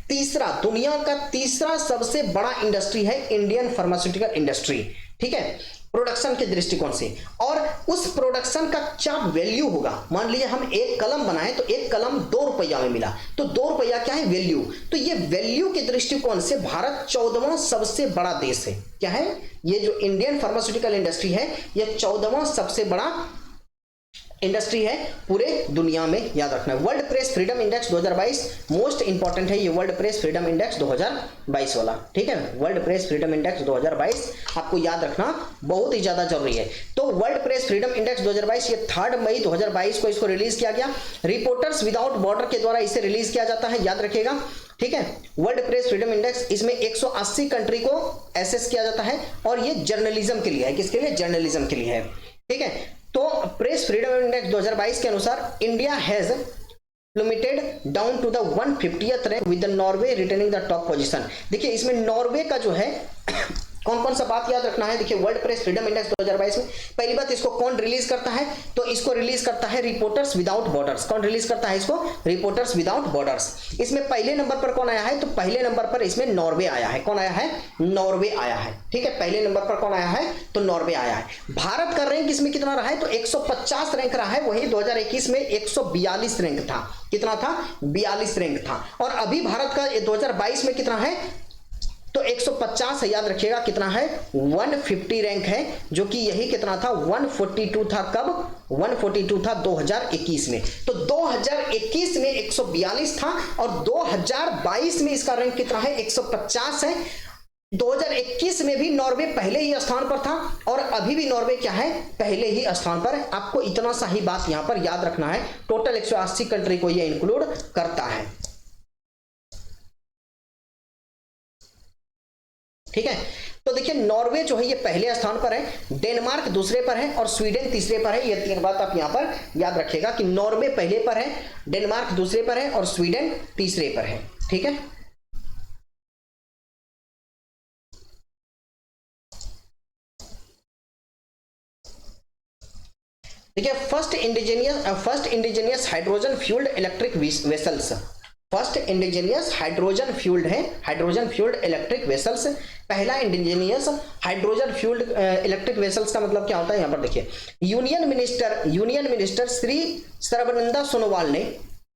Speaker 1: तीसरा, दुनिया का तीसरा सबसे बड़ा इंडस्ट्री है इंडियन फार्मास्यूटिकल इंडस्ट्री। ठीक है, प्रोडक्शन के दृष्टिकोण से। और उस प्रोडक्शन का क्या वैल्यू होगा? मान लीजिए हम एक कलम बनाए तो एक कलम 2 रुपया में मिला, तो 2 रुपया क्या है? वैल्यू। तो ये वैल्यू के दृष्टिकोण से भारत 14वां सबसे बड़ा देश है। क्या है? ये जो इंडियन फार्मास्यूटिकल इंडस्ट्री है, ये 14वां सबसे बड़ा इंडस्ट्री है पूरे दुनिया में, याद रखना है। World press freedom index 2022 most important है ये वर्ल्ड प्रेस फ्रीडम इंडेक्स 2022 वाला। ठीक है, वर्ल्ड प्रेस फ्रीडम इंडेक्स 2022 आपको याद रखना बहुत ही ज्यादा जरूरी है। तो वर्ल्ड प्रेस फ्रीडम इंडेक्स 2022 ये 3 मई 2022 को इसको रिलीज किया गया। रिपोर्टर्स विदाउट बॉर्डर के द्वारा इसे रिलीज किया जाता है, याद रखिएगा। ठीक है, वर्ल्ड प्रेस फ्रीडम इंडेक्स, इसमें 180 कंट्री को एसेस किया जाता है और ये जर्नलिज्म के लिए है। किसके लिए? जर्नलिज्म के लिए है। ठीक है, तो प्रेस फ्रीडम इंडेक्स 2022 के अनुसार India has plummeted down to the 150th rank with the Norway retaining the top position. देखिए इसमें नॉर्वे का जो है कौन कौन सा बात याद रखना है? देखिए वर्ल्ड प्रेस फ्रीडम इंडेक्स 2022 में पहली बात, इसको कौन रिलीज करता है? तो इसको रिलीज करता है रिपोर्टर्स विदाउट बॉर्डर्स। कौन रिलीज करता है इसको? Reporters without borders. इसमें पहले नंबर पर कौन आया है? तो पहले नंबर पर इसमें नॉर्वे आया है। कौन आया है? नॉर्वे आया है। ठीक है, पहले नंबर पर कौन आया है? तो नॉर्वे आया है। भारत का रैंक इसमें कितना रहा है? तो 150 रैंक रहा है, वही 2021 में 142 रैंक था। कितना था? 42 रैंक था। और अभी भारत का 2022 में कितना है? तो 150 है, याद रखिएगा कितना है? 150 रैंक है, जो कि यही कितना था? 142 था। कब? 142 था 2021 में। तो 2021 में 142 था और 2022 में इसका रैंक कितना है? 150 है। 2021 में भी नॉर्वे पहले ही स्थान पर था और अभी भी नॉर्वे क्या है? पहले ही स्थान पर है। आपको इतना सा ही बात यहां पर याद रखना है। टोटल 180 कंट्री को यह इंक्लूड करता है। ठीक है, तो देखिए नॉर्वे जो है ये पहले स्थान पर है, डेनमार्क दूसरे पर है और स्वीडन तीसरे पर है। ये 3 बात आप यहां पर याद रखिएगा कि नॉर्वे पहले पर है, डेनमार्क दूसरे पर है और स्वीडन तीसरे पर है। ठीक है, देखिए first indigenous hydrogen fuelled electric vessels. First indigenous hydrogen fuelled है, हाइड्रोजन फ्यूल्ड इलेक्ट्रिक वेसल्स। पहला indigenous hydrogen fuelled electric vessels का मतलब क्या होता है? यहां पर देखिए यूनियन मिनिस्टर श्री सर्बानंद सोनोवाल ने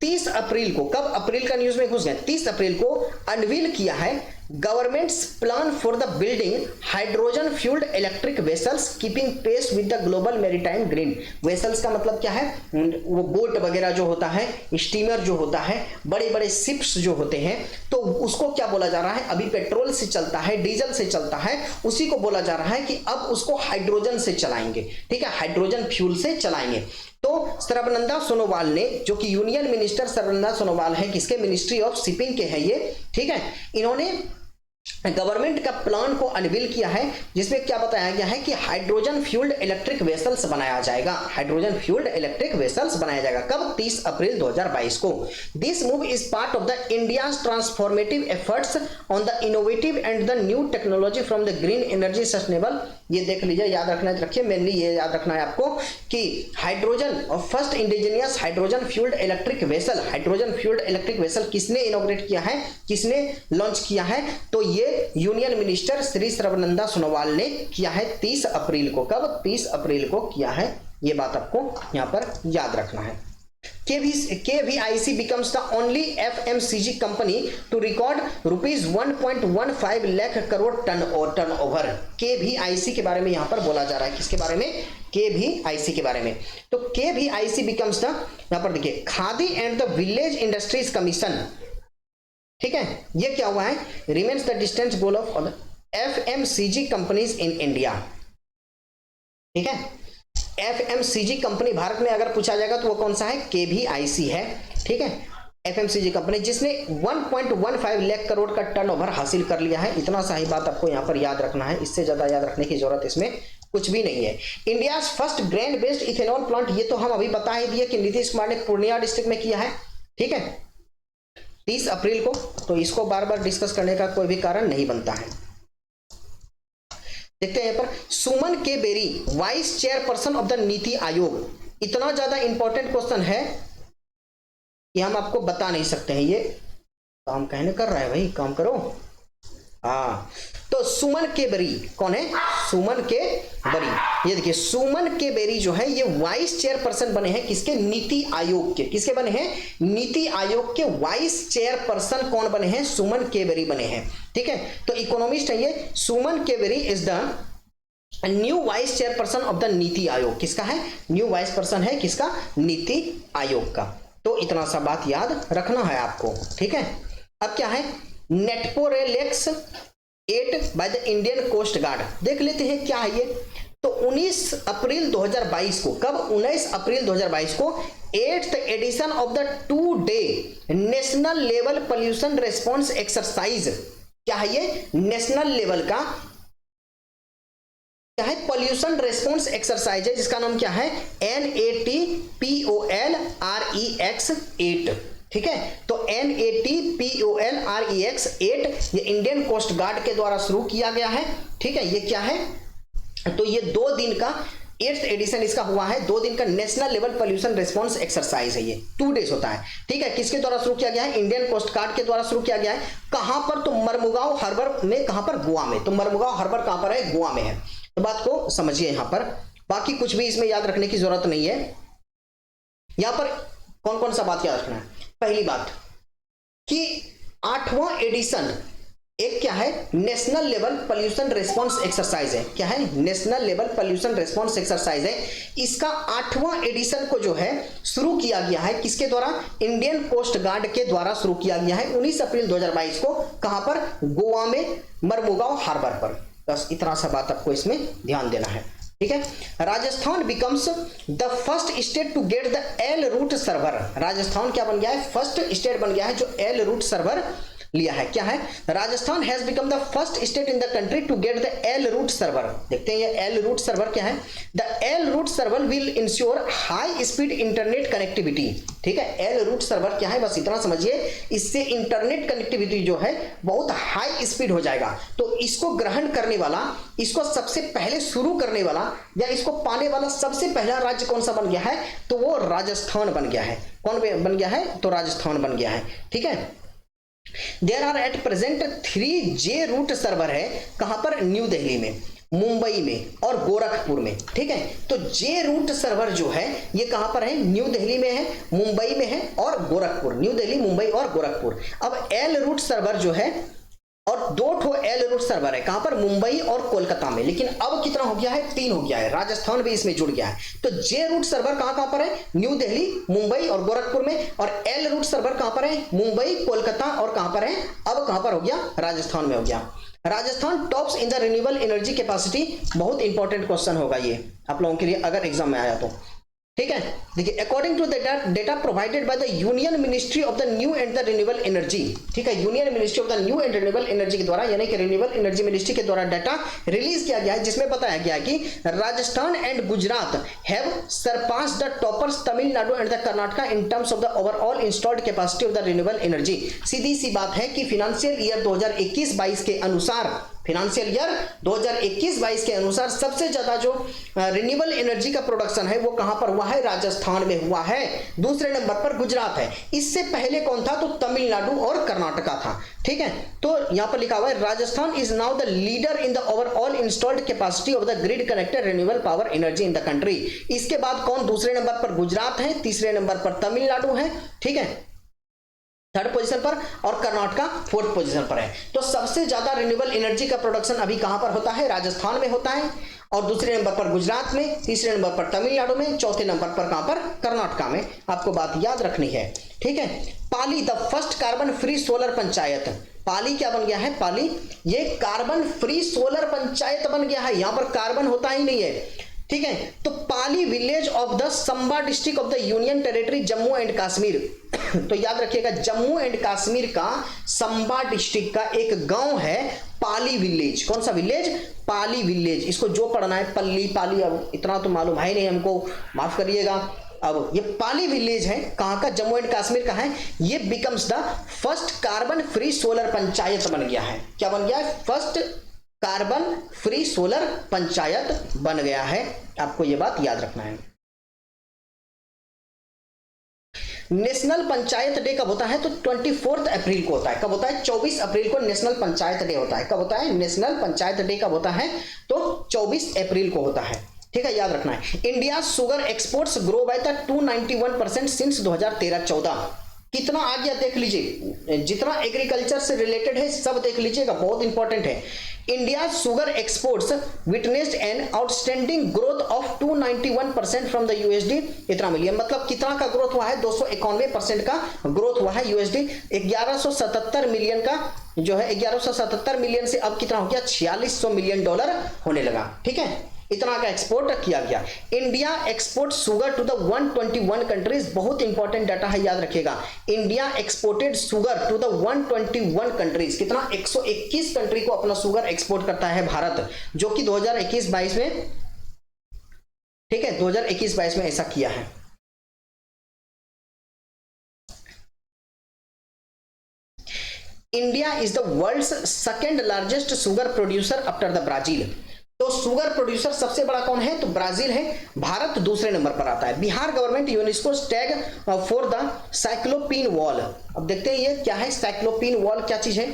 Speaker 1: 30 अप्रैल को, कब? अप्रैल का न्यूज में घुस गए, 30 अप्रैल को अनवील किया है government's plan for the building hydrogen fuelled electric vessels keeping pace with the global maritime green. Vessels का मतलब क्या है, वो बोट वगैरह जो होता है, स्टीमर जो होता है, बड़े बड़े शिप्स जो होते हैं, तो उसको क्या बोला जा रहा है, अभी पेट्रोल से चलता है, डीजल से चलता है, उसी को बोला जा रहा है कि अब उसको हाइड्रोजन से चलाएंगे, ठीक है, हाइड्रोजन फ्यूल से चलाएंगे। तो सर्बानंद सोनोवाल ने, जो कि यूनियन मिनिस्टर सर्बानंद सोनोवाल है, किसके, मिनिस्ट्री ऑफ शिपिंग के हैं ये, ठीक है, इन्होंने गवर्नमेंट का प्लान को अनवील किया है, जिसमें क्या बताया गया है कि हाइड्रोजन फ्यूल्ड इलेक्ट्रिक वेसल्स बनाया जाएगा, हाइड्रोजन फ्यूल्ड इलेक्ट्रिक वेसल्स बनाया जाएगा। कब, 30 अप्रैल 2022 को। This move is part of the India's transformative efforts on the innovative and the new technology from the green energy sustainable. ये देख लीजिए, याद रखना है, रखिए, मेनली ये याद रखना है आपको कि हाइड्रोजन और first indigenous hydrogen fuelled electric vessel, hydrogen fuelled electric vessel किसने इनोग्रेट किया है, किसने लॉन्च किया है, तो ये यूनियन मिनिस्टर श्री सर्बानंद सोनोवाल ने किया है 30 अप्रैल को। कब, 30 अप्रैल को किया है, ये बात आपको यहां पर याद रखना है। KVIC becomes the only FMCG company to record rupees 1.15 lakh crore turnover. KVIC के बारे में यहां पर बोला जा रहा है, किसके बारे में, KVIC के बारे में। तो KVIC becomes the, यहां पर देखिए, khadi and the village industries commission, ठीक है, ये क्या हुआ है, remains the distance goal of FMCG companies in India, ठीक है, FMCG कंपनी भारत में अगर पूछा जाएगा तो वो कौन सा है, KVIC है, ठीक है, FMCG कंपनी जिसने 1.15 लाख करोड़ का टर्नओवर हासिल कर लिया है। इतना सा ही बात आपको यहाँ पर याद रखना है, इससे ज्यादा याद रखने की जरूरत इसमें कुछ भी नहीं है। India first grand based ethanol plant, ये तो हम अभी बता ही दिए कि नीतीश कुमार ने पूर्णिया डिस्ट्रिक्ट में किया है, ठीक है, 30 अप्रैल को, तो इसको बार बार डिस्कस करने का कोई भी कारण नहीं बनता है। देखते हैं यहाँ पर, Suman K Bery vice chairperson of the NITI Aayog. इतना ज्यादा इंपॉर्टेंट क्वेश्चन है कि हम आपको बता नहीं सकते हैं, ये काम कहने कर रहा है भाई, काम करो। हाँ, तो सुमन के बेरी कौन है, सुमन के बेरी, ये देखिए, सुमन के बेरी जो है ये वाइस चेयरपर्सन बने हैं किसके, नीति आयोग के। किसके बने हैं, नीति आयोग के वाइस चेयरपर्सन कौन बने हैं, सुमन के बेरी बने हैं, ठीक है। तो इकोनॉमिस्ट है ये, Suman K Bery is the new vice chairperson of the NITI Aayog. किसका है, न्यू वाइस पर्सन है किसका, नीति आयोग का। तो इतना सा बात याद रखना है आपको, ठीक है। अब क्या है, NATPOLREX 8 by the Indian coast guard, देख लेते हैं क्या है ये। तो 19 अप्रैल 2022 को, कब, 19 अप्रैल 2022 को 8th edition of the 2 day national level pollution response exercise, क्या है ये, नेशनल लेवल का क्या है, पोल्यूशन रेस्पॉन्स एक्सरसाइज है, जिसका नाम क्या है, NATPOLREX 8, ठीक है। तो NATPOLREX 8 ये इंडियन कोस्ट गार्ड के द्वारा शुरू किया गया है, ठीक है। ये क्या है, तो ये 2 दिन का 8th एडिशन इसका हुआ है, 2 दिन का national level pollution response exercise है, ये 2 डेज होता है, ठीक है। किसके द्वारा शुरू किया गया है, इंडियन कोस्ट गार्ड के द्वारा शुरू किया गया है। कहां पर, तो मरमुगांव हार्बर में, कहां पर, गोवा में। तो मरमुगांव हार्बर कहां पर है, गोवा में है। तो बात को समझिए यहां पर, बाकी कुछ भी इसमें याद रखने की जरूरत नहीं है। यहां पर कौन कौन सा बात याद रखना है, पहली बात कि 8वां एडिशन एक क्या है, national level pollution response exercise है। क्या है, national level pollution response exercise है। इसका 8वां एडिशन को जो है शुरू किया गया है किसके द्वारा, इंडियन कोस्ट गार्ड के द्वारा शुरू किया गया है 19 अप्रैल 2022 को। कहां पर, गोवा में, मरमुगांव हार्बर पर। बस इतना सा बात आपको इसमें ध्यान देना है, ठीक है। Rajasthan becomes the first state to get the L root server. Rajasthan क्या बन गया है, फर्स्ट स्टेट बन गया है जो एल रूट सर्वर लिया है। क्या है, Rajasthan has become the first state in the country to get the L root server. देखते हैं ये एल रूट सर्वर क्या है। The L root server will ensure high speed internet connectivity, ठीक है। एल रूट सर्वर क्या है, बस इतना समझिए, इससे इंटरनेट कनेक्टिविटी जो है बहुत हाई स्पीड हो जाएगा। तो इसको ग्रहण करने वाला, इसको सबसे पहले शुरू करने वाला या इसको पाने वाला सबसे पहला राज्य कौन सा बन गया है, तो वो राजस्थान बन गया है। कौन बन गया है, तो राजस्थान बन गया है, ठीक है। There are at present 3J root server है, कहां पर, न्यू दिल्ली में, मुंबई में और गोरखपुर में, ठीक है। तो J रूट सर्वर जो है ये कहां पर है, न्यू दिल्ली में है, मुंबई में है और गोरखपुर, न्यू दिल्ली, मुंबई और गोरखपुर। अब L रूट सर्वर जो है और 2 ठो एल रूट सर्वर है, कहां पर, मुंबई और कोलकाता में। लेकिन अब कितना हो गया है, 3 हो गया है, राजस्थान भी इसमें जुड़ गया है। तो जे रूट सर्वर कहां कहां पर है, न्यू दिल्ली, मुंबई और गोरखपुर में, और एल रूट सर्वर कहां पर है, मुंबई, कोलकाता और कहां पर है, अब कहां पर हो गया, राजस्थान में हो गया। Rajasthan tops in the renewable energy capacity, बहुत इंपॉर्टेंट क्वेश्चन होगा ये आप लोगों के लिए अगर एग्जाम में आया तो, ठीक है। देखिए, according to data provided by the union ministry of the new and the renewable energy, ठीक है, union ministry of the new and renewable energy के द्वारा, यानी कि रिन्यूएबल एनर्जी मिनिस्ट्री के द्वारा डाटा रिलीज किया गया है, जिसमें बताया गया है कि Rajasthan and Gujarat have surpass the toppers Tamil Nadu and the Karnataka in terms of the overall installed capacity of the renewable energy. सीधी सी बात है कि फिनेंशियल ईयर 2021-22 के अनुसार, फिनेंशियल ईयर 2021-22 के अनुसार सबसे ज्यादा जो रिन्यूएबल एनर्जी का प्रोडक्शन है वो कहां पर हुआ है, राजस्थान में हुआ है। दूसरे नंबर पर गुजरात है। इससे पहले कौन था, तो तमिलनाडु और कर्नाटका था, ठीक है। तो यहां पर लिखा हुआ है Rajasthan is now the leader in the overall installed capacity of the grid connected renewable power energy in the country. इसके बाद कौन, दूसरे नंबर पर गुजरात है, तीसरे नंबर पर तमिलनाडु है, ठीक है, थर्ड पोजीशन पर, और कर्नाटका फोर्थ पोजीशन पर है। तो सबसे ज्यादा रिन्यूएबल एनर्जी का प्रोडक्शन अभी कहां पर होता है, राजस्थान में होता है, और दूसरे नंबर पर गुजरात में, तीसरे नंबर पर तमिलनाडु में, चौथे नंबर पर कहां पर, कर्नाटका में। आपको बात याद रखनी है, ठीक है। Palli the first carbon free solar panchayat, Palli क्या बन गया है, पाली ये कार्बन फ्री सोलर पंचायत बन गया है, यहां पर कार्बन होता ही नहीं है, ठीक है। तो Palli village of the Samba district of the union territory Jammu and Kashmir तो याद रखिएगा, जम्मू एंड कश्मीर का संबा डिस्ट्रिक्ट का एक गांव है पाली विलेज। कौन सा विलेज, पाली विलेज। इसको जो पढ़ना है पल्ली पाली, अब इतना तो मालूम है नहीं हमको, माफ करिएगा। अब ये पाली विलेज है, कहां का, जम्मू एंड कश्मीर का है। ये becomes the first carbon free solar panchayat बन गया है। क्या बन गया है, first carbon free solar panchayat बन गया है। आपको यह बात याद रखना है। नेशनल पंचायत डे कब होता है, तो 24 अप्रैल को होता है। कब होता है, 24 अप्रैल को नेशनल पंचायत डे होता है। कब होता है, नेशनल पंचायत डे कब होता है, तो 24 अप्रैल को होता है, ठीक है, याद रखना है। India sugar exports grow by the 291% since 2013-14। कितना आ गया देख लीजिए, जितना एग्रीकल्चर से रिलेटेड है सब देख लीजिएगा, बहुत इंपॉर्टेंट है। India sugar exports witnessed an outstanding growth of 291% from the USD, इतना मिलियन, मतलब कितना का ग्रोथ हुआ है, 291% का ग्रोथ हुआ है यूएसडी। 1177 मिलियन का जो है, 1177 मिलियन से अब कितना हो गया, $4600 मिलियन होने लगा, ठीक है, इतना का एक्सपोर्ट किया गया। India export sugar to the 121 countries, बहुत इंपॉर्टेंट डाटा है, याद रखिएगा। India exported sugar to the 121 countries, कितना, 121 कंट्री को अपना शुगर एक्सपोर्ट करता है भारत, जो कि 2021-22 में, ठीक है, 2021-22 में ऐसा किया है। India is the world's second largest sugar producer after the Brazil. तो शुगर प्रोड्यूसर सबसे बड़ा कौन है, तो ब्राजील है, भारत दूसरे नंबर पर आता है। Bihar government UNESCO tag for the Cyclopean wall. अब देखते हैं ये क्या है, साइक्लोपीन वॉल क्या चीज है।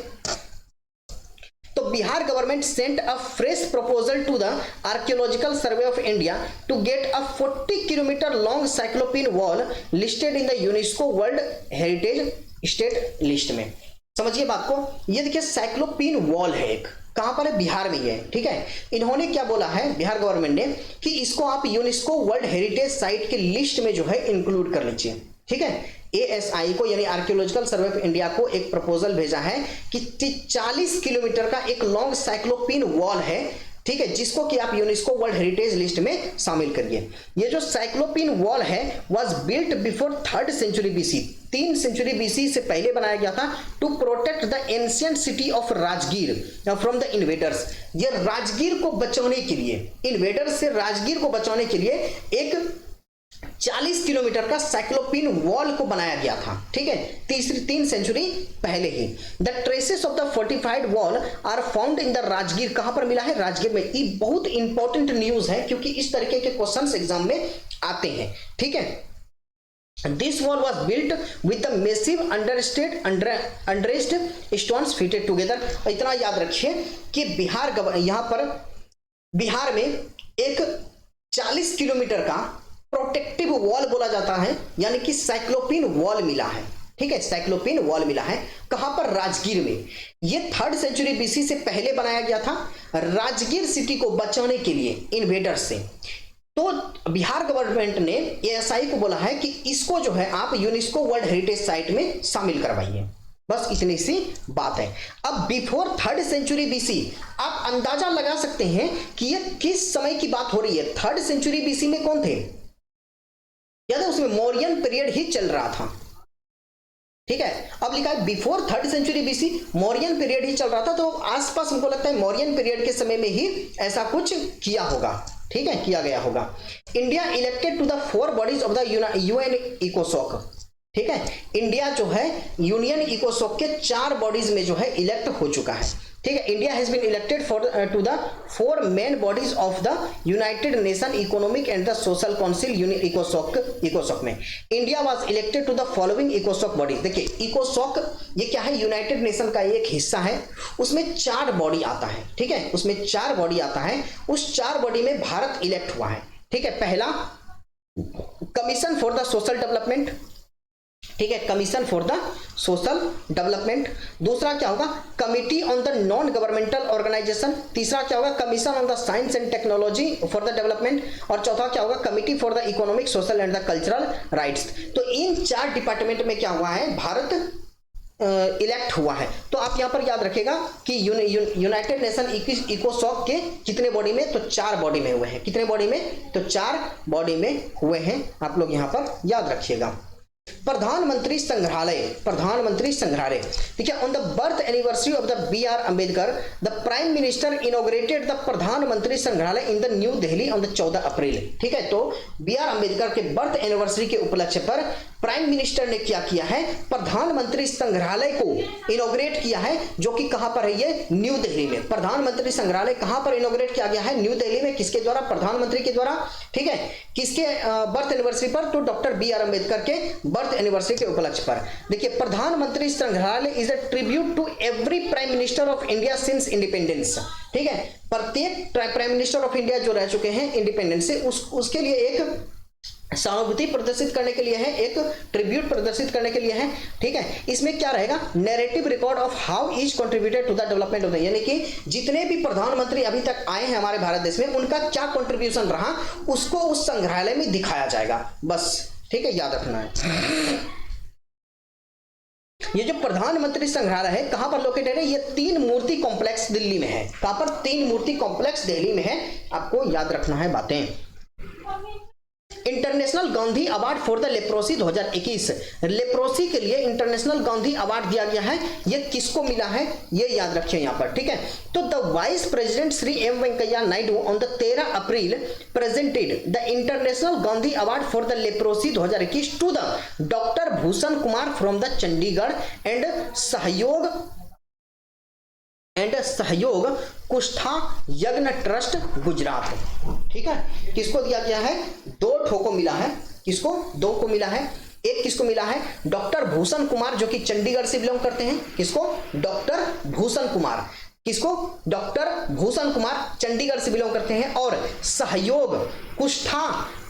Speaker 1: तो Bihar government sent a fresh proposal to the Archaeological Survey of India to get a 40 kilometre long Cyclopean wall listed in the UNESCO World Heritage state list में। समझिए बात को, ये देखिए साइक्लोपीन वॉल है एक, कहां पर है, बिहार में ही है, ठीक है। इन्होंने क्या बोला है बिहार गवर्नमेंट ने, कि इसको आप यूनेस्को वर्ल्ड हेरिटेज साइट के लिस्ट में जो है इंक्लूड कर लीजिए, ठीक है। एएसआई को यानी आर्कियोलॉजिकल सर्वे ऑफ इंडिया को एक प्रपोजल भेजा है कि 40 किलोमीटर का एक लॉन्ग साइक्लोपीन वॉल है, ठीक है, जिसको कि आप यूनेस्को वर्ल्ड हेरिटेज लिस्ट में शामिल करिए। ये जो साइक्लोपीन वॉल है was built before 3rd century BC, 3 century BC से पहले बनाया गया था, to protect the ancient city of Rajgir from the invaders. ये राजगीर को बचाने के लिए, इन्वेडर्स से राजगीर को बचाने के लिए एक 40 किलोमीटर का साइक्लोपीन वॉल को बनाया गया था, ठीक है, 3 सेंचुरी पहले ही। The traces of the fortified wall are found in the Rajgir, कहां पर मिला है, राजगीर में। ये बहुत इंपॉर्टेंट न्यूज है, क्योंकि इस तरीके के क्वेश्चंस एग्जाम में आते हैं, ठीक है। This wall was built with the massive undressed stones fitted together। इतना याद रखिए कि यहां पर बिहार में एक 40 किलोमीटर का प्रोटेक्टिव वॉल बोला जाता है, यानी कि साइक्लोपीन वॉल मिला है, ठीक है, साइक्लोपिन वॉल मिला है। कहां पर? राजगीर में। ये 3rd सेंचुरी बीसी से पहले बनाया गया था, राजगीर सिटी को बचाने के लिए इन्वेडर्स से। तो बिहार गवर्नमेंट ने एएसआई को बोला है कि इसको जो है आप यूनेस्को वर्ल्ड हेरिटेज साइट में शामिल करवाइए। बस इतनी सी बात है। अब बिफोर 3rd सेंचुरी बीसी आप अंदाजा लगा सकते हैं कि ये किस समय की बात हो रही है। 3rd सेंचुरी बीसी में कौन थे? याद है, उसमें मौर्यन पीरियड ही चल रहा था। ठीक है, अब लिखा है before 3rd century BC, Mauryan period ही चल रहा था। तो आसपास हमको लगता है मौर्यन पीरियड के समय में ही ऐसा कुछ किया होगा। ठीक है, किया गया होगा। India elected to the 4 bodies of the UN इकोसॉक। ठीक है, इंडिया जो है यूनियन इकोसॉक के 4 बॉडीज में जो है इलेक्ट हो चुका है। ठीक है, India has been elected to the 4 main bodies of the United Nation Economic and the Social Council इकोसॉक में India was elected to the following इकोसॉक बॉडीज। देखिए इकोसॉक ये क्या है? यूनाइटेड नेशन का एक हिस्सा है, उसमें 4 बॉडी आता है। ठीक है, उसमें 4 बॉडी आता है, उस 4 बॉडी में भारत इलेक्ट हुआ है। ठीक है, पहला commission for the social development. ठीक है, commission for the social development. दूसरा क्या होगा? Committee on the non governmental organisation. तीसरा क्या होगा? Commission on the science and technology for the development. और चौथा क्या होगा? Committee for the economic social and the cultural rights. तो इन 4 डिपार्टमेंट में क्या हुआ है? भारत इलेक्ट हुआ है। तो आप यहां पर याद रखिएगा कि यूनाइटेड नेशन इकोसॉक के कितने बॉडी में? तो 4 बॉडी में हुए हैं। कितने बॉडी में? तो 4 बॉडी में हुए हैं। आप लोग यहां पर याद रखिएगा। प्रधानमंत्री संग्रहालय, प्रधानमंत्री संग्रहालय। ठीक है, on the birth anniversary of the BR Ambedkar the prime minister inaugurated the प्रधानमंत्री संग्रहालय in the new Delhi on the 14 अप्रैल। ठीक है, तो BR अंबेडकर के बर्थ एनिवर्सरी के उपलक्ष्य पर प्राइम मिनिस्टर ने क्या किया है? प्रधानमंत्री संग्रहालय को इनॉग्रेट किया है, जो कि कहां पर है? ये न्यू दिल्ली में। प्रधानमंत्री संग्रहालय कहां पर इनॉग्रेट किया गया है? न्यू दिल्ली में। किसके द्वारा? प्रधानमंत्री के द्वारा। ठीक है, किसके बर्थ एनिवर्सरी पर? तो डॉक्टर BR अंबेडकर के बर्थ एनिवर्सरी के उपलक्ष्य पर। देखिए, Pradhanmantri Sangrahalaya is a tribute to every prime minister of India since independence. ठीक है, प्रत्येक प्राइम मिनिस्टर ऑफ इंडिया जो रह चुके हैं इंडिपेंडेंस से, उसके लिए एक सहानुभूति प्रदर्शित करने के लिए है, एक ट्रिब्यूट प्रदर्शित करने के लिए है। ठीक है, इसमें क्या रहेगा? Narrative record of how each contributed to the development of the, यानी कि जितने भी प्रधानमंत्री अभी तक आए हैं हमारे भारत देश में, उनका क्या कंट्रीब्यूशन रहा, उसको उस संग्रहालय में दिखाया जाएगा। बस, ठीक है, याद रखना है। ये जो प्रधानमंत्री संग्रहालय है कहां पर लोकेटेड है? ये 3 मूर्ति कॉम्प्लेक्स दिल्ली में है। कहां पर? 3 मूर्ति कॉम्प्लेक्स दिल्ली में है। आपको याद रखना है बातें। International Gandhi award for the leprosy 2021, leprosy के लिए इंटरनेशनल गांधी अवार्ड दिया गया है। ये किसको मिला है? ये याद रखिए यहां पर। ठीक है, तो the vice president Shri M Venkaiah Naidu on the 13 April presented the international Gandhi award for the leprosy 2021 to the doctor Bhushan Kumar from the Chandigarh and Sahyog Kushtha यज्ञ ट्रस्ट गुजरात। ठीक है, किसको दिया गया है? 2 ठोको मिला है। किसको? 2 को मिला है। एक किसको मिला है? डॉक्टर भूषण कुमार, जो कि चंडीगढ़ से बिलोंग करते हैं। किसको? डॉक्टर भूषण कुमार। किसको? डॉक्टर भूषण कुमार चंडीगढ़ से बिलोंग करते हैं। और सहयोग कुष्ठा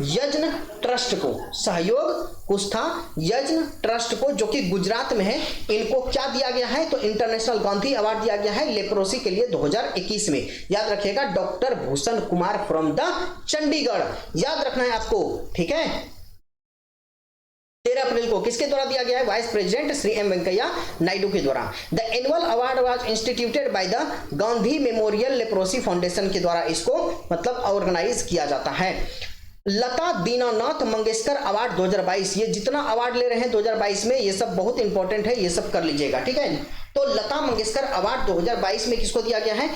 Speaker 1: यज्ञ ट्रस्ट को, सहयोग कुष्ठा यज्ञ ट्रस्ट को, जो कि गुजरात में है, इनको क्या दिया गया है? तो इंटरनेशनल गांधी अवार्ड दिया गया है लेप्रोसी के लिए 2021 में। याद रखिएगा, doctor Bhushan Kumar from the Chandigarh, याद रखना है आपको। ठीक है, 13 अप्रैल को किसके द्वारा दिया गया है? Vice president Shri M Venkaiah Naidu के द्वारा। The annual award was instituted by the Gandhi memorial leprosy foundation के द्वारा इसको मतलब ऑर्गेनाइज किया जाता है। लता दीनानाथ मंगेशकर अवार्ड 2022, ये जितना अवार्ड ले रहे हैं 2022 में, ये सब बहुत इंपॉर्टेंट है, ये सब कर लीजिएगा। ठीक है, तो लता मंगेशकर अवार्ड 2022 में किसको दिया गया है?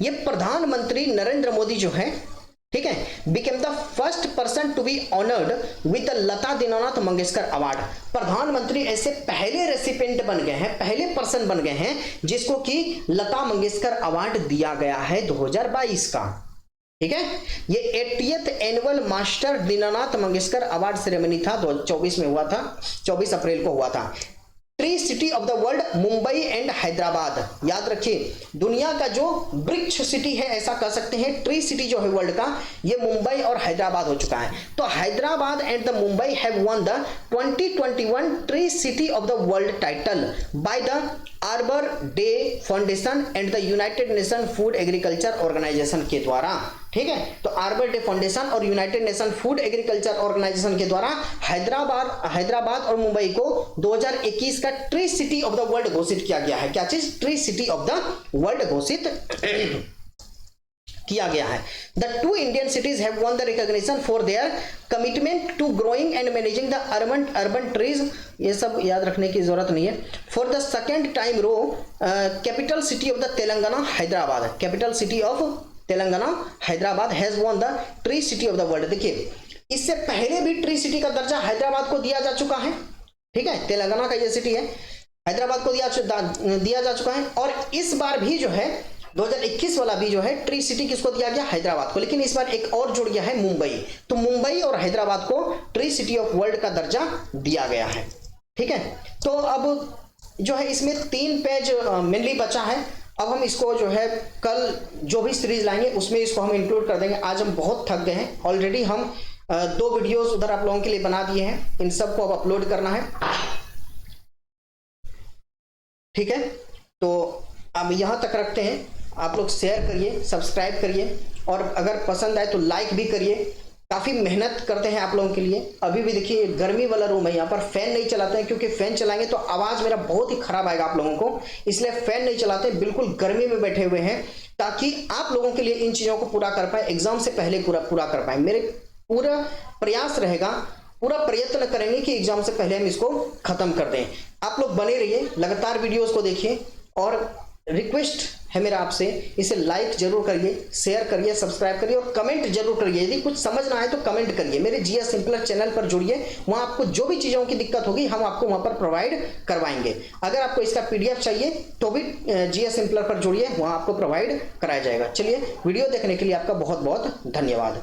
Speaker 1: ये प्रधानमंत्री नरेंद्र मोदी जो है, ठीक है, became the first person to be honoured with the Lata Dinanath Mangeshkar award. प्रधानमंत्री ऐसे पहले रेसिपिएंट बन गए हैं, पहले पर्सन बन गए हैं जिसको कि लता मंगेशकर अवार्ड दिया गया है 2022 का। ठीक है, ये 80th annual master Dinanath Mangeshkar award ceremony था, 2024 में हुआ था, 24 अप्रैल को हुआ था। Tree city of the world Mumbai and Hyderabad. याद रखिए, दुनिया का जो वृक्ष सिटी है ऐसा कह सकते हैं, ट्री सिटी जो है वर्ल्ड का, ये मुंबई और हैदराबाद हो चुका है। तो Hyderabad and the Mumbai have won the 2021 tree city of the world title by the Arbor Day Foundation and the United Nation Food Agriculture Organisation के द्वारा। ठीक है, तो आर्बर डे फाउंडेशन और United Nation Food Agriculture Organisation के द्वारा हैदराबाद और मुंबई को 2021 का tree city of the world घोषित किया गया है। क्या चीज? Tree city of the world घोषित किया गया है। The two Indian cities have won the recognition for their commitment to growing and managing the urban trees. ये सब याद रखने की जरूरत नहीं है। For the second time row capital city of the Telangana Hyderabad, capital city of Telangana Hyderabad has won the tree city of the world. देखिए, इससे पहले भी ट्री सिटी का दर्जा हैदराबाद को दिया जा चुका है। ठीक है, तेलंगाना का ये सिटी है, हैदराबाद को दिया जा चुका है। और इस बार भी जो है 2021 वाला भी जो है ट्री सिटी किसको दिया गया? हैदराबाद को। लेकिन इस बार एक और जुड़ गया है, मुंबई। तो मुंबई और हैदराबाद को ट्री सिटी ऑफ वर्ल्ड का दर्जा दिया गया है। ठीक है, तो अब जो है इसमें 3 पेज मेनली बचा है। अब हम इसको जो है कल जो भी सीरीज लाएंगे उसमें इसको हम इंक्लूड कर देंगे। आज हम बहुत थक गए हैं ऑलरेडी। हम 2 वीडियोस उधर आप लोगों के लिए बना दिए हैं, इन सब को अब अपलोड करना है। ठीक है, तो अब यहां तक रखते हैं। आप लोग शेयर करिए, सब्सक्राइब करिए और अगर पसंद आए तो लाइक भी करिए। काफ़ी मेहनत करते हैं आप लोगों के लिए। अभी भी देखिए गर्मी वाला रूम है, यहाँ पर फैन नहीं चलाते हैं क्योंकि फैन चलाएंगे तो आवाज़ मेरा बहुत ही खराब आएगा आप लोगों को, इसलिए फैन नहीं चलाते, बिल्कुल गर्मी में बैठे हुए हैं ताकि आप लोगों के लिए इन चीज़ों को पूरा कर पाए, एग्जाम से पहले पूरा कर पाए। मेरे पूरा प्रयास रहेगा, पूरा प्रयत्न करेंगे कि एग्जाम से पहले हम इसको खत्म कर दें। आप लोग बने रहिए, लगातार वीडियोस को देखिए और रिक्वेस्ट है मेरा आपसे, इसे लाइक जरूर करिए, शेयर करिए, सब्सक्राइब करिए और कमेंट जरूर करिए। यदि कुछ समझ ना आए तो कमेंट करिए। मेरे जीएस सिंपलर चैनल पर जुड़िए, वहां आपको जो भी चीज़ों की दिक्कत होगी हम आपको वहां पर प्रोवाइड करवाएंगे। अगर आपको इसका पीडीएफ चाहिए तो भी जीएस सिंपलर पर जुड़िए, वहां आपको प्रोवाइड कराया जाएगा। चलिए, वीडियो देखने के लिए आपका बहुत बहुत धन्यवाद।